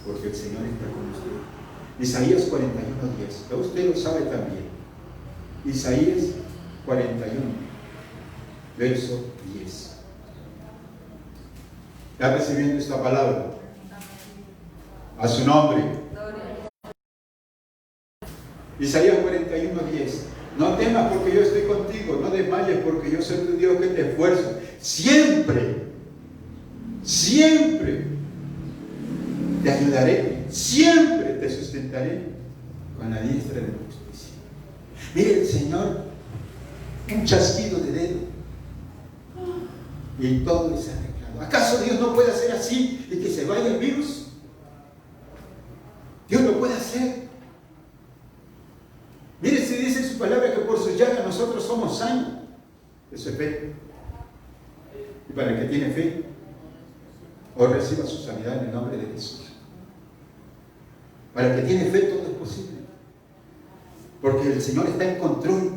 porque el Señor está con usted. Isaías 41:10. Ya usted lo sabe también. Isaías 41, verso 10. ¿Está recibiendo esta palabra? A su nombre. Isaías 41:10. No temas porque yo estoy contigo, no desmayes porque yo soy tu Dios que te esfuerzo. Siempre te ayudaré, siempre te sustentaré con la diestra de mi justicia. Mire el Señor, un chasquido de dedo y todo es arreglado. ¿Acaso Dios no puede hacer así y que se vaya el virus? Dios lo puede hacer. Mire, si dice en su palabra que por sus llagas nosotros somos sanos. Eso es fe. Y para el que tiene fe, hoy reciba su sanidad en el nombre de Jesús. Para el que tiene fe, todo es posible. Porque el Señor está en control.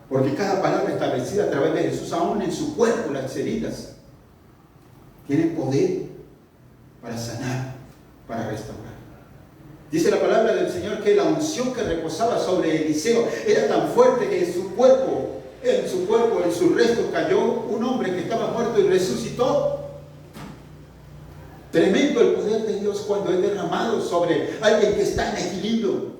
Porque cada palabra establecida a través de Jesús, aún en su cuerpo, las heridas, tienen poder para sanar, para restaurar. Dice la palabra del Señor que la unción que reposaba sobre Eliseo era tan fuerte que en su cuerpo, en su resto cayó un hombre que estaba muerto y resucitó. Tremendo el poder de Dios cuando es derramado sobre alguien que está en equilibrio.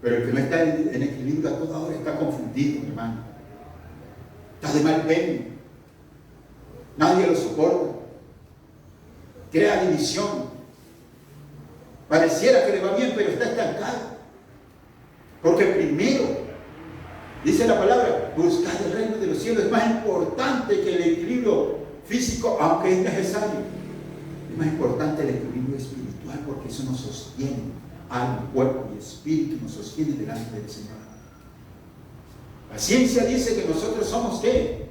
Pero el que no está en equilibrio a toda hora está confundido, hermano. Está de mal genio. Nadie lo soporta. Crea división. Pareciera que le va bien, pero está estancado. Porque primero, dice la palabra, buscar el reino de los cielos es más importante que el equilibrio físico, aunque es necesario. Es más importante el equilibrio espiritual, porque eso nos sostiene, alma, cuerpo y espíritu nos sostiene delante del Señor. La ciencia dice que nosotros somos ¿qué?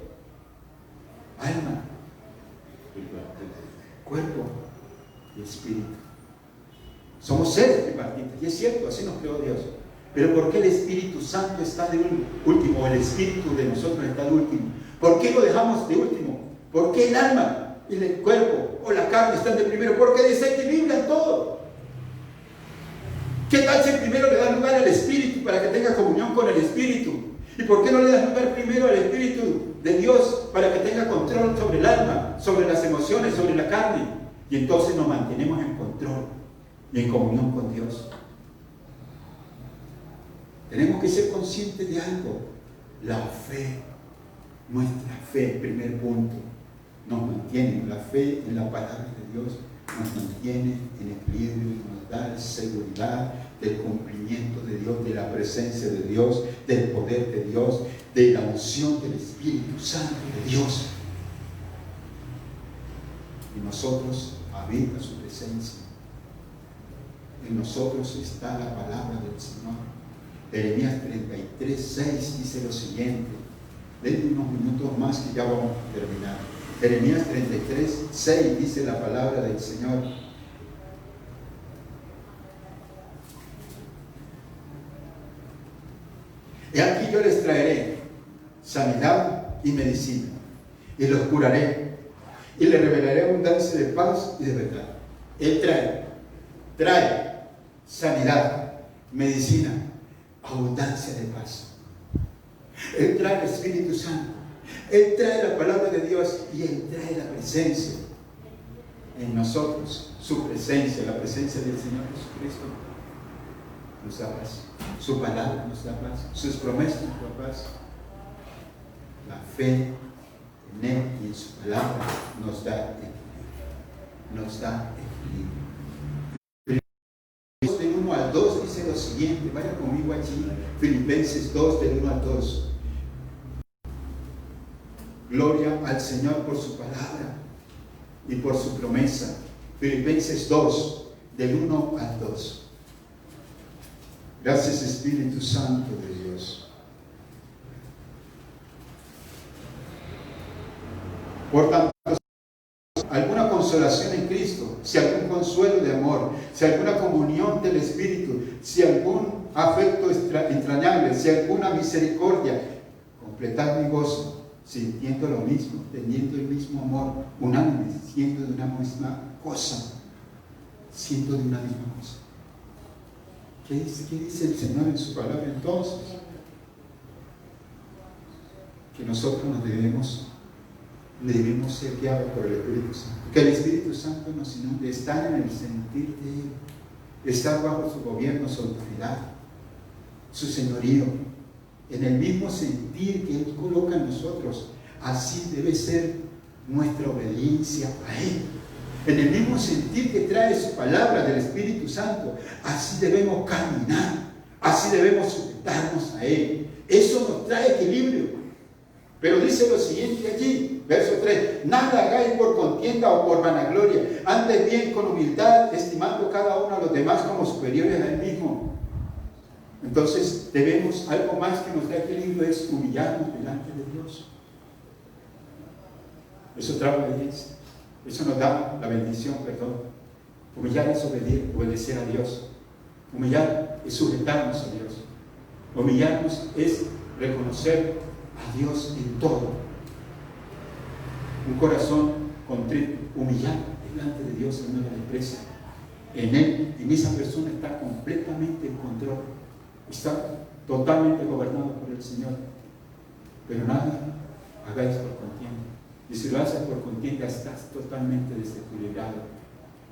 Alma, cuerpo y espíritu. Somos seres tripartitos, y es cierto, así nos creó Dios. Pero ¿por qué el Espíritu Santo está de último? El Espíritu de nosotros está de último. ¿Por qué lo dejamos de último? ¿Por qué el alma y el cuerpo o la carne están de primero? Porque desequilibran todo. ¿Qué tal si primero le das lugar al Espíritu para que tenga comunión con el Espíritu? ¿Y por qué no le das lugar primero al Espíritu de Dios para que tenga control sobre el alma, sobre las emociones, sobre la carne? Y entonces nos mantenemos en control y en comunión con Dios. Tenemos que ser conscientes de algo. La fe, nuestra fe, primer punto, nos mantiene. La fe en la palabra de Dios nos mantiene en equilibrio, nos da seguridad del cumplimiento de Dios, de la presencia de Dios, del poder de Dios, de la unción del Espíritu Santo de Dios. En nosotros habita su presencia. En nosotros está la palabra del Señor. Jeremías 33:6 dice lo siguiente. Denme unos minutos más que ya vamos a terminar. Jeremías 33:6 dice la palabra del Señor. He aquí yo les traeré sanidad y medicina, y los curaré, y les revelaré abundancia de paz y de verdad. Él trae sanidad, medicina, abundancia de paz. Él trae el Espíritu Santo, Él trae la palabra de Dios y Él trae la presencia en nosotros. Su presencia, la presencia del Señor Jesucristo nos da paz. Su palabra nos da paz, sus promesas nos da paz. La fe en Él y en su palabra nos da equilibrio. Nos da equilibrio. Del 1 al 2 dice lo siguiente, vaya conmigo allí, Filipenses 2 del 1 al 2. Gloria al Señor por su palabra y por su promesa. Filipenses 2 del 1 al 2. Gracias Espíritu Santo de Dios. Por tanto, alguna consolación en Cristo, si algún consuelo de amor, si alguna comunión del Espíritu, si algún afecto entrañable, si alguna misericordia, completad mi gozo, sintiendo lo mismo, teniendo el mismo amor, unánime, siendo de una misma cosa, siendo de una misma cosa. ¿Qué dice el Señor en su palabra entonces? Que nosotros debemos ser guiados por el Espíritu Santo. Que el Espíritu Santo nos inunde, estar en el sentir de Él, estar bajo su gobierno, su autoridad, su señorío, en el mismo sentir que Él coloca en nosotros. Así debe ser nuestra obediencia a Él. En el mismo sentir que trae su palabra del Espíritu Santo, así debemos caminar, así debemos sujetarnos a Él. Eso nos trae equilibrio. Pero dice lo siguiente allí, verso 3, nada hagáis por contienda o por vanagloria, antes bien con humildad, estimando cada uno a los demás como superiores a él mismo. Entonces debemos, algo más que nos da equilibrio es humillarnos delante de Dios. Eso trae obediencia, eso nos da la bendición, perdón. Humillar es obedecer a Dios. Humillar es sujetarnos a Dios. Humillarnos es reconocer a Dios en todo. Un corazón contrito, humillado delante de Dios en una empresa. En Él, en esa persona está completamente en control. Está totalmente gobernado por el Señor. Pero nada hagáis por contienda. Y si lo haces por contienda, estás totalmente desequilibrado,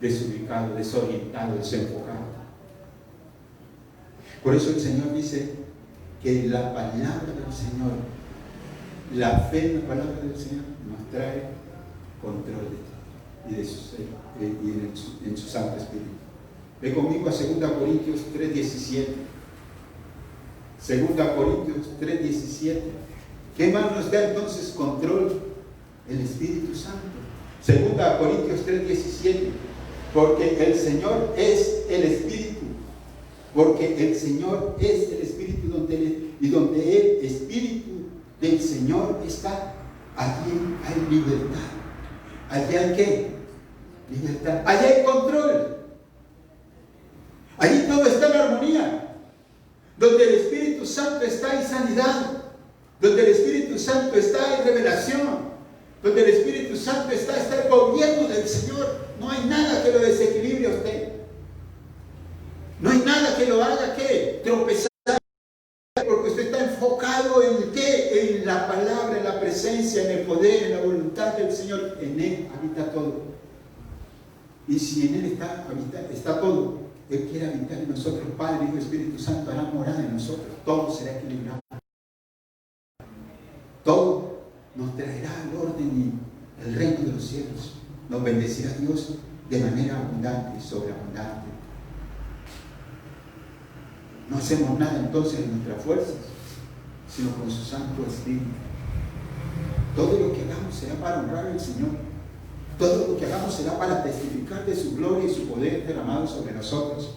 desubicado, desorientado, desenfocado. Por eso el Señor dice que la palabra del Señor, la fe en la palabra del Señor, nos trae control de todo y de su ser y en su Santo Espíritu. Ve conmigo a 2 Corintios 3:17. 2 Corintios 3:17. ¿Qué más nos da entonces control? El Espíritu. Espíritu Santo. Segunda Corintios 3:17, porque el Señor es el Espíritu, porque el Señor es el Espíritu, y donde el Espíritu del Señor está, allí hay libertad. Allí hay ¿qué? Libertad. Allí hay control. Allí todo está en armonía. Donde el Espíritu Santo está, hay sanidad. Donde el Espíritu Santo está, hay revelación. Donde el Espíritu Santo está el gobierno del Señor. No hay nada que lo desequilibre a usted. No hay nada que lo haga ¿qué? Tropezar. Porque usted está enfocado en ¿qué? En la palabra, en la presencia, en el poder, en la voluntad del Señor. En Él habita todo. Y si en Él está todo, Él quiere habitar en nosotros. Padre, Hijo y Espíritu Santo hará morada en nosotros. Todo será equilibrado. Todo nos traerá el orden y el reino de los cielos. Nos bendecirá Dios de manera abundante y sobreabundante. No hacemos nada entonces en nuestras fuerzas, sino con su Santo Espíritu. Todo lo que hagamos será para honrar al Señor. Todo lo que hagamos será para testificar de su gloria y su poder derramado sobre nosotros.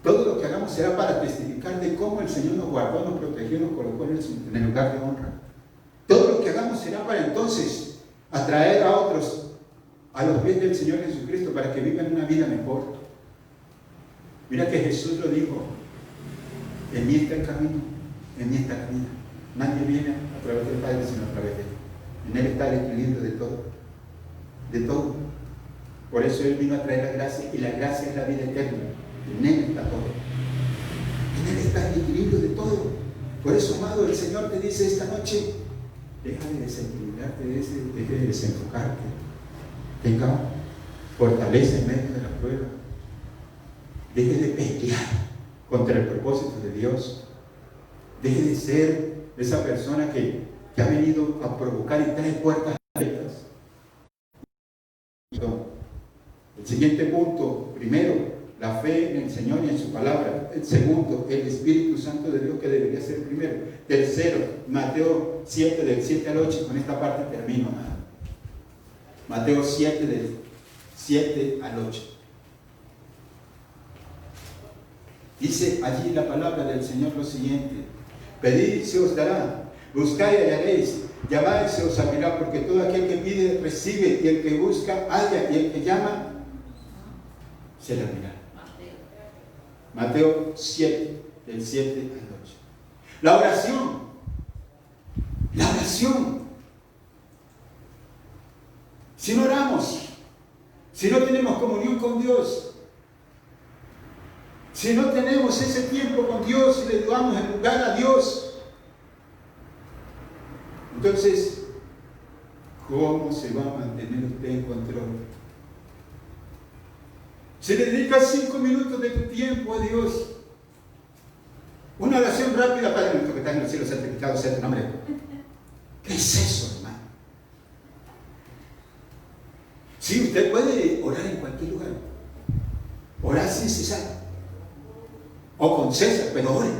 Todo lo que hagamos será para testificar de cómo el Señor nos guardó, nos protegió, nos colocó en el lugar de honra. Todo lo que hagamos será para entonces atraer a otros a los pies del Señor Jesucristo para que vivan una vida mejor. Mira que Jesús lo dijo: en mí está el camino, en mí está la vida. Nadie viene a través del Padre sino a través de Él. En Él está el equilibrio de todo. De todo. Por eso Él vino a traer la gracia, y la gracia es la vida eterna. En Él está todo. En Él está el equilibrio de todo. Por eso, amado, el Señor te dice esta noche: deja de desequilibrarte, deja de desenfocarte. Tenga fortaleza en medio de la prueba. Deje de pelear contra el propósito de Dios. Deje de ser esa persona que ha venido a provocar y trae puertas abiertas. El siguiente punto: primero, la fe en el Señor y en su palabra. El segundo, el Espíritu Santo de Dios, que debería ser primero. Tercero, Mateo 7, del 7 al 8. Con esta parte termino. Mateo 7, del 7 al 8. Dice allí la palabra del Señor lo siguiente: pedid y se os dará, buscad y hallaréis, llamad y se os abrirá, porque todo aquel que pide recibe, y el que busca halla, y el que llama se le abrirá. Mateo 7, del 7 al 8. La oración. La oración. Si no oramos, si no tenemos comunión con Dios, si no tenemos ese tiempo con Dios y le damos el lugar a Dios, entonces, ¿cómo se va a mantener usted en control? Si le dedicas 5 minutos de tu tiempo a Dios, una oración rápida: Padre nuestro que estás en los cielos, santificado sea tu nombre. ¿Qué es eso, hermano? Sí, usted puede orar en cualquier lugar, orar sin cesar, o con César, pero ore.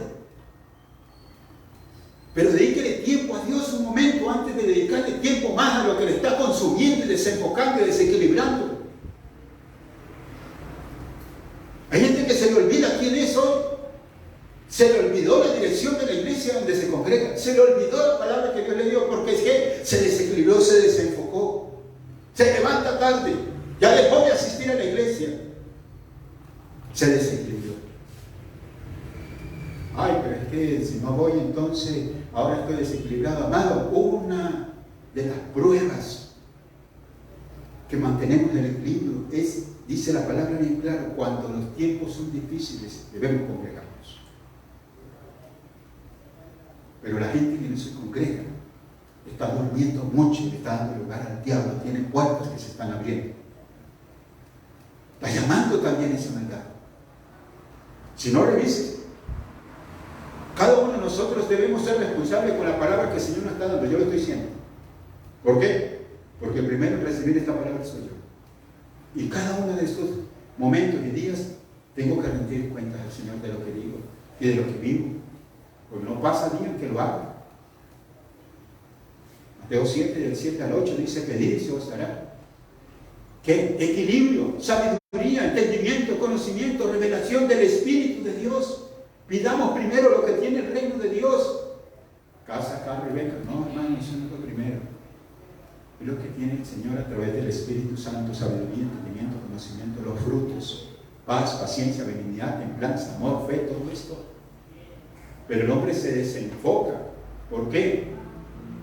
Pero dedíquele tiempo a Dios un momento antes de dedicarle tiempo más a lo que le está consumiendo y desenfocando y desequilibrando. Hay gente que se le olvida quién es hoy. Se le olvidó la dirección de la iglesia donde se congrega. Se le olvidó la palabra que Dios le dio, porque es que se desequilibró, se desenfocó. Se levanta tarde, ya dejó de asistir a la iglesia. Se desequilibró. Ay, pero es que si no voy, entonces ahora estoy desequilibrado. Amado, una de las pruebas que mantenemos el equilibrio es, dice la palabra bien claro: cuando los tiempos son difíciles, debemos congregarnos. Pero la gente que no se congrega está durmiendo mucho, le está dando lugar al diablo, tiene puertas que se están abriendo. Está llamando también esa maldad. Si no, revise. Cada uno de nosotros debemos ser responsables con la palabra que el Señor nos está dando. Yo lo estoy diciendo. ¿Por qué? Porque el primero en recibir esta palabra soy yo. Y cada uno de estos momentos y días tengo que rendir cuentas al Señor de lo que digo y de lo que vivo. Porque no pasa día en que lo haga. No Mateo 7, del 7 al 8 dice: pedid y se os dará. ¿Qué? Equilibrio, sabiduría, entendimiento, conocimiento, revelación del Espíritu de Dios. Pidamos primero lo que tiene el reino de Dios. Casa, carro y beca. No, hermano, eso no es lo primero. Es lo que tiene el Señor a través del Espíritu Santo: sabiduría, entendimiento, conocimiento, los frutos, paz, paciencia, benignidad, templanza, amor, fe, todo esto. Pero el hombre se desenfoca. ¿Por qué?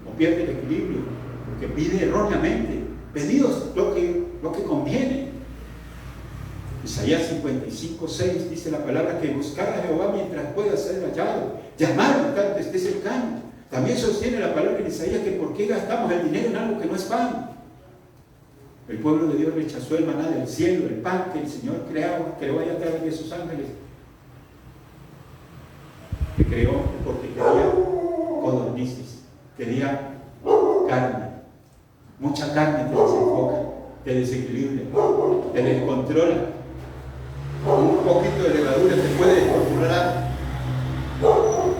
O pierde el equilibrio, porque pide erróneamente. Pedidos lo que conviene. Isaías 55, 6 dice la palabra: que buscar a Jehová mientras pueda ser hallado, llamarlo tanto esté cercano. También sostiene la palabra en Isaías que por qué gastamos el dinero en algo que no es pan. El pueblo de Dios rechazó el maná del cielo, el pan que el Señor creó allá a través de sus ángeles. Que creó porque quería codornices, quería carne. Mucha carne te desenfoca, te desequilibra, te descontrola. Un poquito de levadura te puede descontrolar.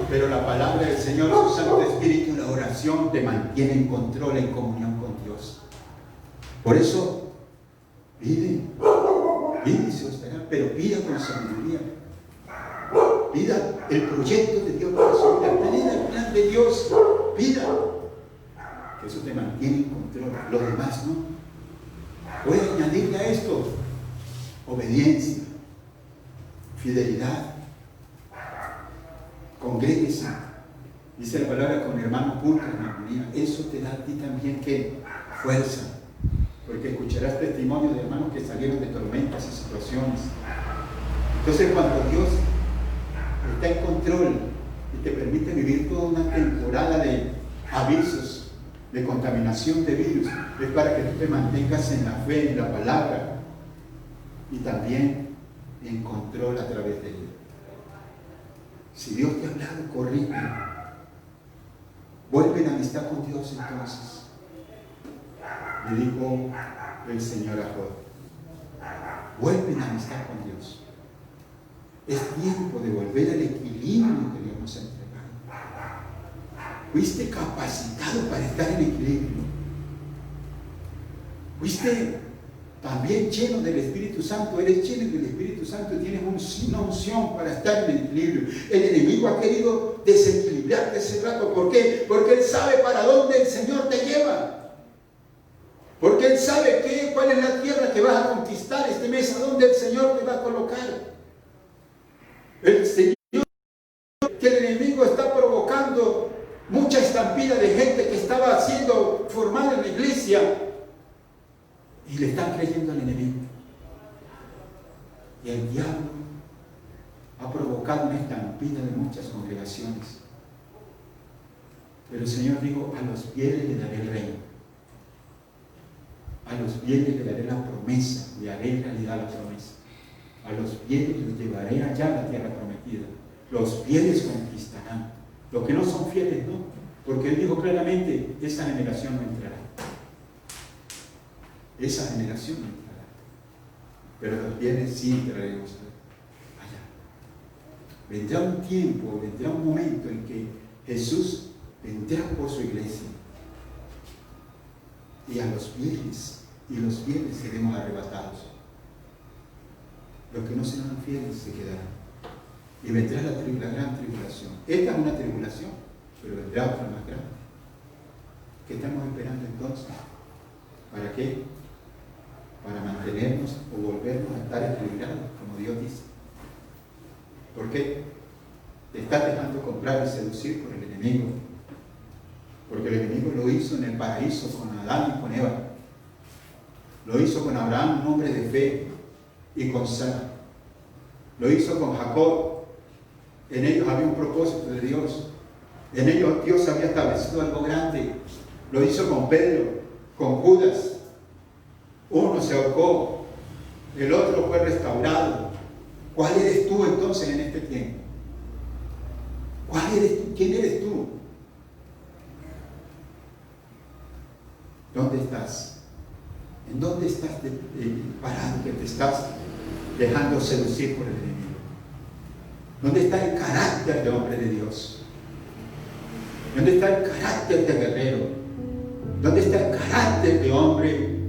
Pero la palabra del Señor, su Santo Espíritu, la oración te mantiene en control, en comunión con Dios. Por eso, pide y se os dará, pero pida con sabiduría. Pida el proyecto de Dios para su vida, pida el plan de Dios, pida. Que eso te mantiene en control. Lo demás no. Puede añadirle a esto obediencia, fidelidad. Congréguese. Dice la palabra: con hermanos juntos en armonía. Eso te da a ti también ¿qué? Fuerza. Porque escucharás testimonios de hermanos que salieron de tormentas y situaciones. Entonces, cuando Dios está en control y te permite vivir toda una temporada de avisos, de contaminación de virus, es para que tú te mantengas en la fe, en la palabra, y también en control a través de ella. Si Dios te ha hablado, corrige. Vuelve en amistad con Dios entonces. Le dijo el Señor a Job: vuelve en amistad con Dios. Es tiempo de volver al equilibrio que Dios nos ha entregado. Fuiste capacitado para estar en equilibrio. Fuiste también lleno del Espíritu Santo. Eres lleno del Espíritu Santo y tienes una unción para estar en el equilibrio. El enemigo ha querido desequilibrarte ese rato. ¿Por qué? Porque él sabe para dónde el Señor te lleva. Porque él sabe cuál es la tierra que vas a conquistar este mes, a dónde el Señor te va a colocar. El Señor, que el enemigo está provocando mucha estampida de gente que estaba siendo formada en la iglesia y le están creyendo al enemigo. Y el diablo ha provocado una estampida de muchas congregaciones. Pero el Señor dijo: a los fieles le daré el reino. A los fieles le daré la promesa, le haré realidad la promesa. A los fieles los llevaré allá a la tierra prometida. Los fieles conquistarán. Los que no son fieles, no. Porque Él dijo claramente: esa generación no entrará. Esa generación no entrará. Pero los fieles sí entraremos allá. Vendrá un tiempo, vendrá un momento en que Jesús vendrá por su iglesia. Y a los fieles seremos arrebatados. Los que no serán fieles se quedarán. Y vendrá la gran tribulación. Esta es una tribulación, pero vendrá otra más grande. ¿Qué estamos esperando entonces? ¿Para qué? Para mantenernos o volvernos a estar equilibrados, como Dios dice. ¿Por qué? Te estás dejando comprar y seducir por el enemigo. Porque el enemigo lo hizo en el paraíso con Adán y con Eva. Lo hizo con Abraham, un hombre de fe, y con Sara. Lo hizo con Jacob. En ellos había un propósito de Dios. En ellos Dios había establecido algo grande. Lo hizo con Pedro, con Judas. Uno se ahorcó, el otro fue restaurado. ¿Cuál eres tú entonces en este tiempo? ¿Cuál eres tú? ¿Quién eres tú? ¿Dónde estás? ¿En dónde estás parado que te estás dejando seducir por el enemigo? ¿Dónde está el carácter de hombre de Dios? ¿Dónde está el carácter de guerrero? ¿Dónde está el carácter de hombre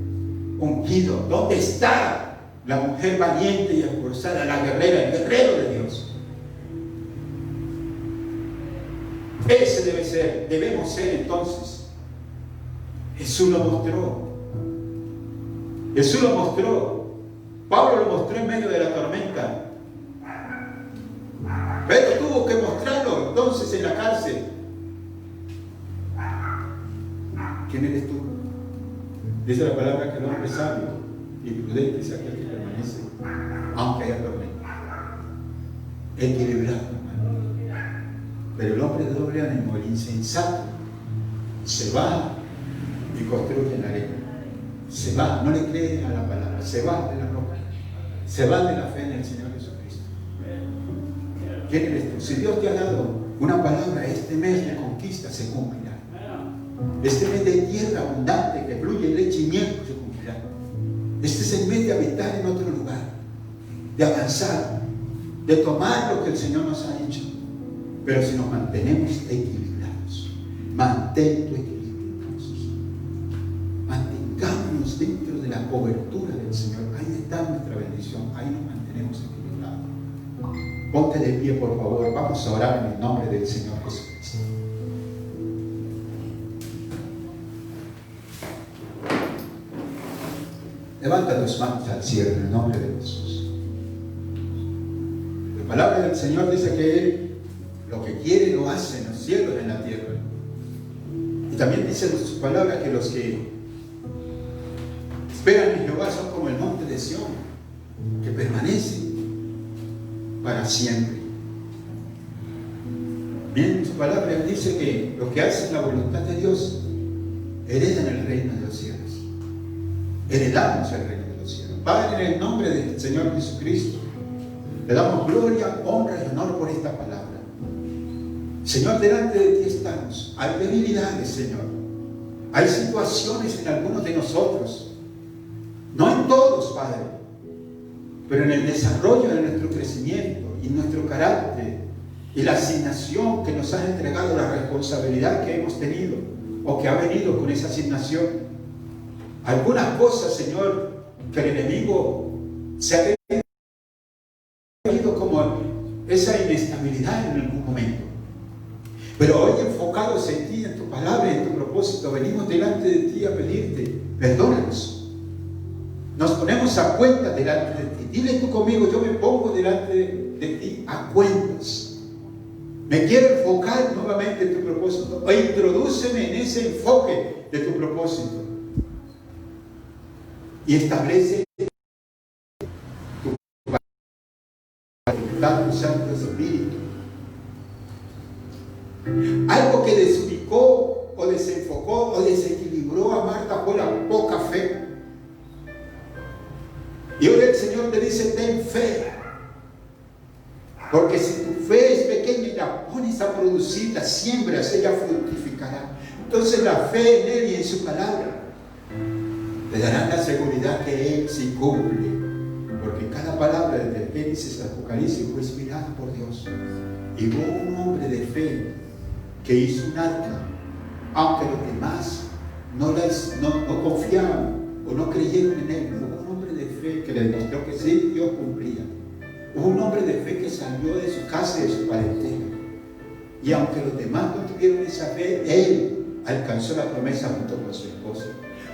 ungido? ¿Dónde está la mujer valiente y esforzada, la guerrera, el guerrero de Dios? Ese debemos ser entonces. Jesús lo mostró. Jesús lo mostró. Pablo lo mostró en medio de la tormenta. Pedro tuvo que mostrarlo entonces en la cárcel. ¿Quién eres tú? Dice la palabra que el hombre sabio y prudente es aquel que permanece, aunque haya tormenta. Equilibrado, hermano. Pero el hombre de doble ánimo, el insensato, se va y construye en la arena. Se va, no le cree a la palabra, se va de la roca, se va de la fe en el Señor Jesucristo. ¿Quién eres tú? Si Dios te ha dado una palabra, este mes de conquista se cumplirá. Este mes de tierra abundante que fluye leche y miel se cumplirá. Este es el mes de habitar en otro lugar, de avanzar, de tomar lo que el Señor nos ha hecho. Pero si nos mantenemos equilibrados, mantén tu equilibrio, entonces. Mantengámonos dentro de la cobertura del Señor. Ahí está nuestra bendición, ahí nos mantenemos equilibrados. Ponte de pie, por favor. Vamos a orar en el nombre del Señor Jesucristo. Levanta tus manos al cielo en el nombre de Jesús. La palabra del Señor dice que Él lo que quiere lo hace en los cielos y en la tierra. Y también dice en su palabra que los que esperan en Jehová son como el monte de Sión, que permanece para siempre. Bien, en su palabra Él dice que los que hacen la voluntad de Dios heredan el reino de los cielos. Heredamos el reino de los cielos. Padre, en el nombre del Señor Jesucristo, le damos gloria, honra y honor por esta palabra. Señor, delante de ti estamos. Hay debilidades, Señor. Hay situaciones en algunos de nosotros. No en todos, Padre, pero en el desarrollo de nuestro crecimiento y nuestro carácter y la asignación que nos has entregado, la responsabilidad que hemos tenido o que ha venido con esa asignación. Algunas cosas, Señor, que el enemigo se ha tenido como esa inestabilidad en algún momento. Pero hoy, enfocados en ti, en tu palabra y en tu propósito, venimos delante de ti a pedirte, perdónanos. Nos ponemos a cuentas delante de ti. Dile tú conmigo, yo me pongo delante de ti a cuentas. Me quiero enfocar nuevamente en tu propósito. O introdúceme en ese enfoque de tu propósito. Y establece tu voluntad, tu Santo Espíritu. Algo que desubicó o desenfocó o desequilibró a Marta fue la poca fe. Y hoy el Señor te dice, ten fe. Porque si tu fe es pequeña y la pones a producir, la siembras, ella fructificará. Entonces la fe en Él y en su palabra te darán la seguridad que Él sí cumple. Porque cada palabra desde Génesis a Apocalipsis fue inspirada por Dios. Y hubo un hombre de fe que hizo un arca, aunque los demás no confiaban o no creyeron en Él. Hubo un hombre de fe que le demostró que sí, Dios cumplía. Hubo un hombre de fe que salió de su casa y de su parentela. Y aunque los demás no tuvieron esa fe, Él alcanzó la promesa junto con su esposa.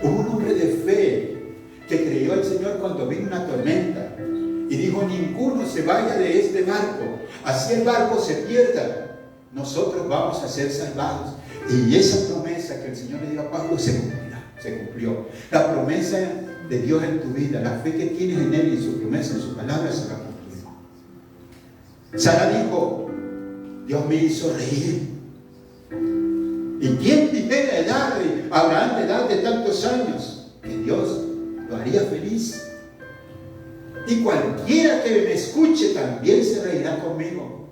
Hubo un hombre de fe que creyó al Señor cuando vino una tormenta y dijo, ninguno se vaya de este barco, así el barco se pierda, nosotros vamos a ser salvados. Y esa promesa que el Señor le dio a Pablo se cumplió. La promesa de Dios en tu vida, la fe que tienes en Él y en su promesa, en su palabra, se va a cumplir. Sara dijo, Dios me hizo reír. ¿Y quién dijera edad de Abraham, de edad de tantos años, que Dios lo haría feliz? Y cualquiera que me escuche también se reirá conmigo.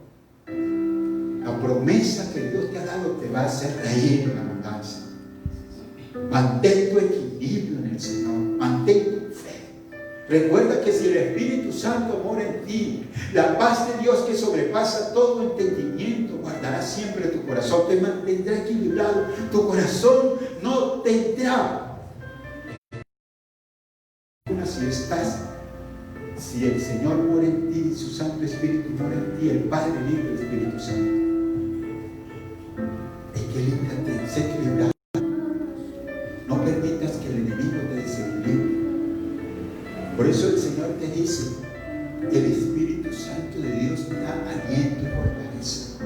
La promesa que Dios te ha dado te va a hacer reír en abundancia. Mantén tu equilibrio en el Señor, mantén tu fe. Recuerda que si el Espíritu Santo mora en ti, la paz de Dios que sobrepasa todo entendimiento guardará siempre tu corazón, te mantendrá equilibrado. Tu corazón no tendrá. Si el Señor mora en ti, su Santo Espíritu mora en ti, el Padre, el Hijo y el Espíritu Santo. Equilíbrate, sé equilibrado. No permitas que el enemigo te desequilibre. Por eso el Señor te dice, el Espíritu Santo de Dios te da aliento y fortaleza.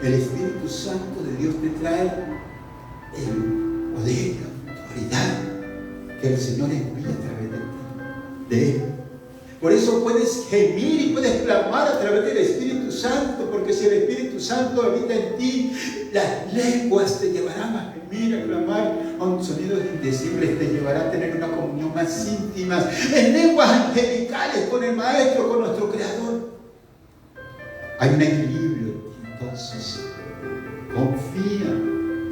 El Espíritu Santo de Dios te trae el poder, la autoridad que el Señor envía a través de ti, de Él. Por eso puedes gemir y puedes clamar a través del Espíritu Santo, porque si el Espíritu Santo habita en ti, las lenguas te llevarán a gemir, a clamar con sonidos indecibles, te llevará a tener una comunión más íntima, en lenguas angelicales con el Maestro, con nuestro Creador. Hay un equilibrio, entonces confía,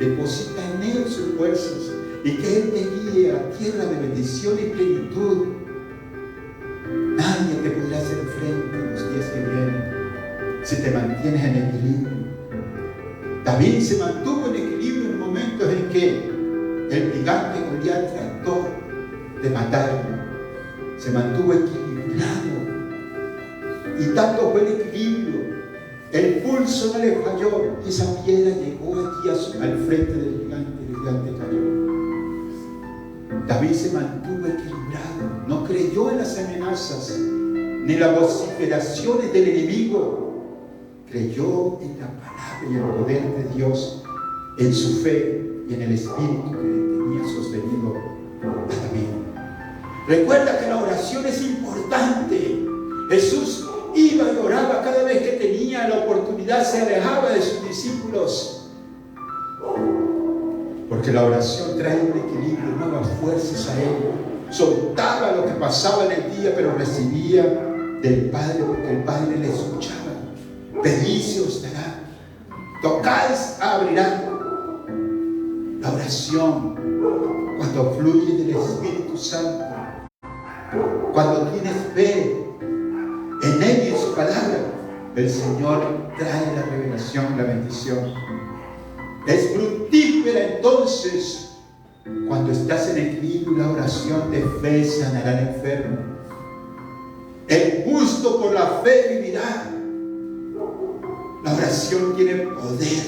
deposita en Él sus fuerzas y que Él te guíe a tierra de bendición y plenitud. Nadie te podrá hacer frente en los días que vienen si te mantienes en equilibrio. David se mantuvo en equilibrio en momentos en que el gigante Goliat trató de matarlo. Se mantuvo equilibrado. Y tanto fue el equilibrio, el pulso no le falló y esa piedra llegó aquí al frente del gigante y el gigante cayó. David se mantuvo equilibrado, no creyó en las amenazas ni las vociferaciones del enemigo, creyó en la palabra y el poder de Dios, en su fe y en el espíritu que le tenía sostenido a David. Recuerda que la oración es importante. Jesús iba y oraba cada vez que tenía la oportunidad, se alejaba de sus discípulos. Porque la oración trae un equilibrio, nuevas fuerzas a Él. Soltaba lo que pasaba en el día, pero recibía del Padre, porque el Padre le escuchaba. Pedid se os dará, tocáis abrirá. La oración, cuando fluye del Espíritu Santo, cuando tienes fe en Él y en su palabra, el Señor trae la revelación, la bendición. Es fructífera entonces cuando estás en equilibrio. La oración de fe sanará al enfermo. El justo por la fe vivirá. La oración tiene poder,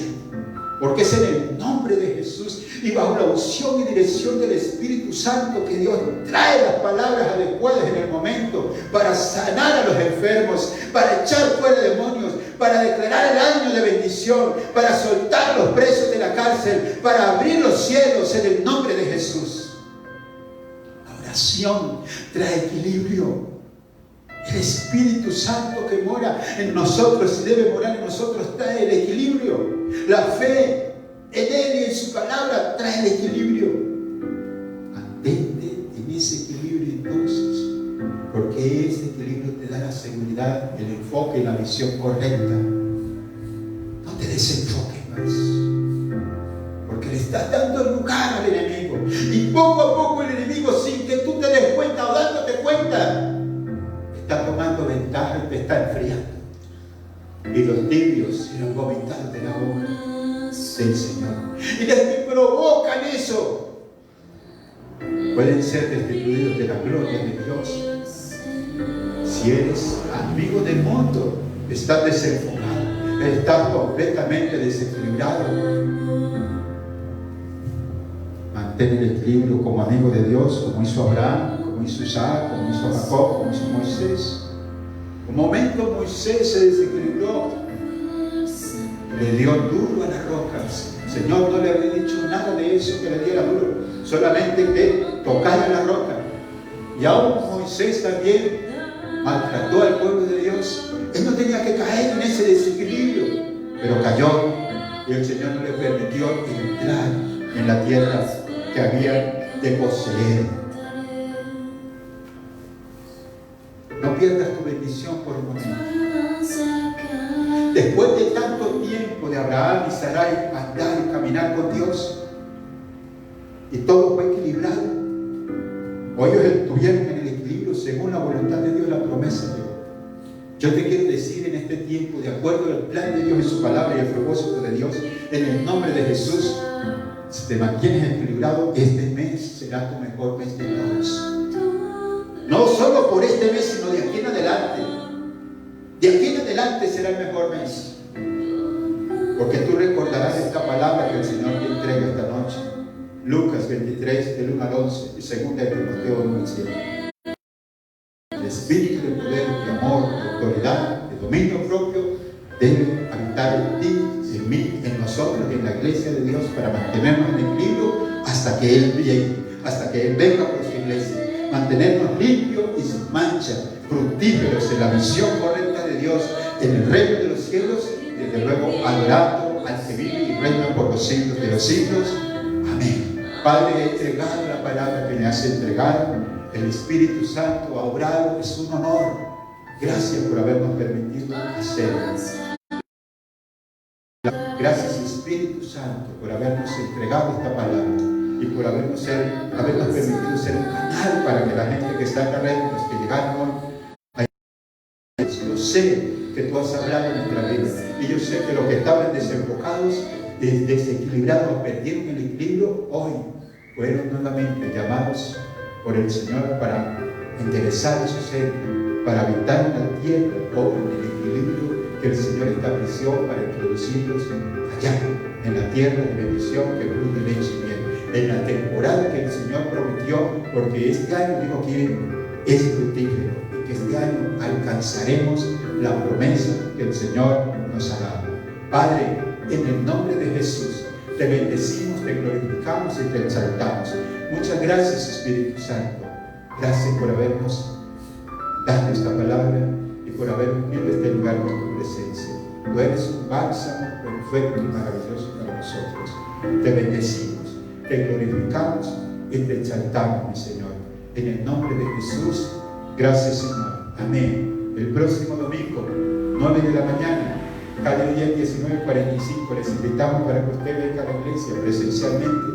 porque es en el nombre de Jesús y bajo la unción y dirección del Espíritu Santo que Dios trae las palabras adecuadas en el momento para sanar a los enfermos, para echar fuera demonios, para declarar el año de bendición, para soltar a los presos de la cárcel, para abrir los cielos en el nombre de Jesús. La oración trae equilibrio. El Espíritu Santo que mora en nosotros y debe morar en nosotros trae el equilibrio. La fe en Él y en su palabra trae el equilibrio. Mantente en ese equilibrio entonces, porque ese equilibrio te da la seguridad, el enfoque y la visión correcta. No te desenfoques más, porque le estás dando lugar al enemigo, y poco a poco el enemigo, sin que tú te des cuenta o dándote cuenta, está tomando ventaja y te está enfriando. Y los tibios y los vomitados de la boca del Señor, y los que provocan eso pueden ser destituidos de la gloria de Dios. Si eres amigo del mundo, estás desenfocado, estás completamente desequilibrado. Mantén el equilibrio como amigo de Dios, como hizo Abraham, como hizo Isaac, como hizo Jacob, como hizo Moisés. Un momento Moisés se desequilibró, le dio duro a las rocas. El Señor no le había dicho nada de eso, que le diera duro, solamente que tocara la roca. Y aún Moisés también maltrató al pueblo de Dios. Él no tenía que caer en ese desequilibrio, pero cayó, y el Señor no le permitió entrar en la tierra que había de poseer. No pierdas tu bendición por un momento. Después de tanto tiempo de Abraham y Sarai andar y caminar con Dios, y todo fue equilibrado, o ellos estuvieron en el equilibrio según la voluntad de Dios, la promesa de Dios. Yo te quiero decir en este tiempo, de acuerdo al plan de Dios y su palabra y el propósito de Dios, en el nombre de Jesús, Si te mantienes equilibrado, este mes será tu mejor mes de todos. No solo por este mes, sino de aquí en adelante. De aquí en adelante será el mejor mes. Porque tú recordarás esta palabra que el Señor te entrega esta noche. Lucas 23, del 1 al 11, y 2 de Timoteo 1 al 7. El espíritu de poder, de amor, de autoridad, de dominio propio, debe habitar en ti, en mí, en nosotros y en la iglesia de Dios para mantenernos en equilibrio hasta que Él llegue, hasta que Él venga por su iglesia. Mantenernos limpios y sin mancha, fructíferos en la visión correcta de Dios, en el reino de los cielos, y desde luego adorando al que vive y reina por los siglos de los siglos. Amén. Padre, he entregado la palabra que me has entregado. El Espíritu Santo ha obrado, es un honor. Gracias por habernos permitido hacerlo. Gracias, Espíritu Santo, por habernos entregado esta palabra y por habernos permitido ser un canal para que la gente que está en la red, los que llegaron hoy, yo sé que tú has hablado en nuestra vida y yo sé que los que estaban desenfocados, desequilibrados, perdieron el equilibrio, hoy fueron nuevamente llamados por el Señor para enderezar su centro, para habitar en la tierra o en el equilibrio que el Señor estableció para introducirlos allá, en la tierra de bendición que fluye leche y miel, en la temporada que el Señor prometió, porque este año dijo que es fructífero y que este año alcanzaremos la promesa que el Señor nos ha dado. Padre, en el nombre de Jesús, te bendecimos, te glorificamos y te exaltamos. Muchas gracias, Espíritu Santo. Gracias por habernos dado esta palabra y por haber unido este lugar con tu presencia. Tú eres un bálsamo perfecto y maravilloso para nosotros. Te bendecimos, te glorificamos y te exaltamos, mi Señor. En el nombre de Jesús, gracias, Señor. Amén. El próximo domingo, 9 de la mañana, calle 10, 19:45, les invitamos para que usted venga a la iglesia presencialmente.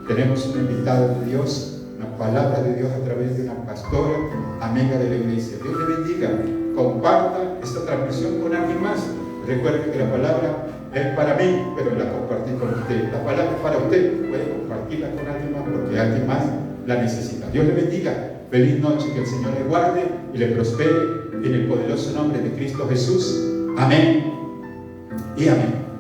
Tenemos un invitado de Dios, una palabra de Dios a través de una pastora, amiga de la iglesia. Dios le bendiga. Comparta esta transmisión con alguien más. Recuerde que la palabra es para mí, pero la compartí con usted. La palabra es para usted. Puede compartirla con alguien más porque alguien más la necesita. Dios le bendiga. Feliz noche. Que el Señor le guarde y le prospere en el poderoso nombre de Cristo Jesús. Amén y amén.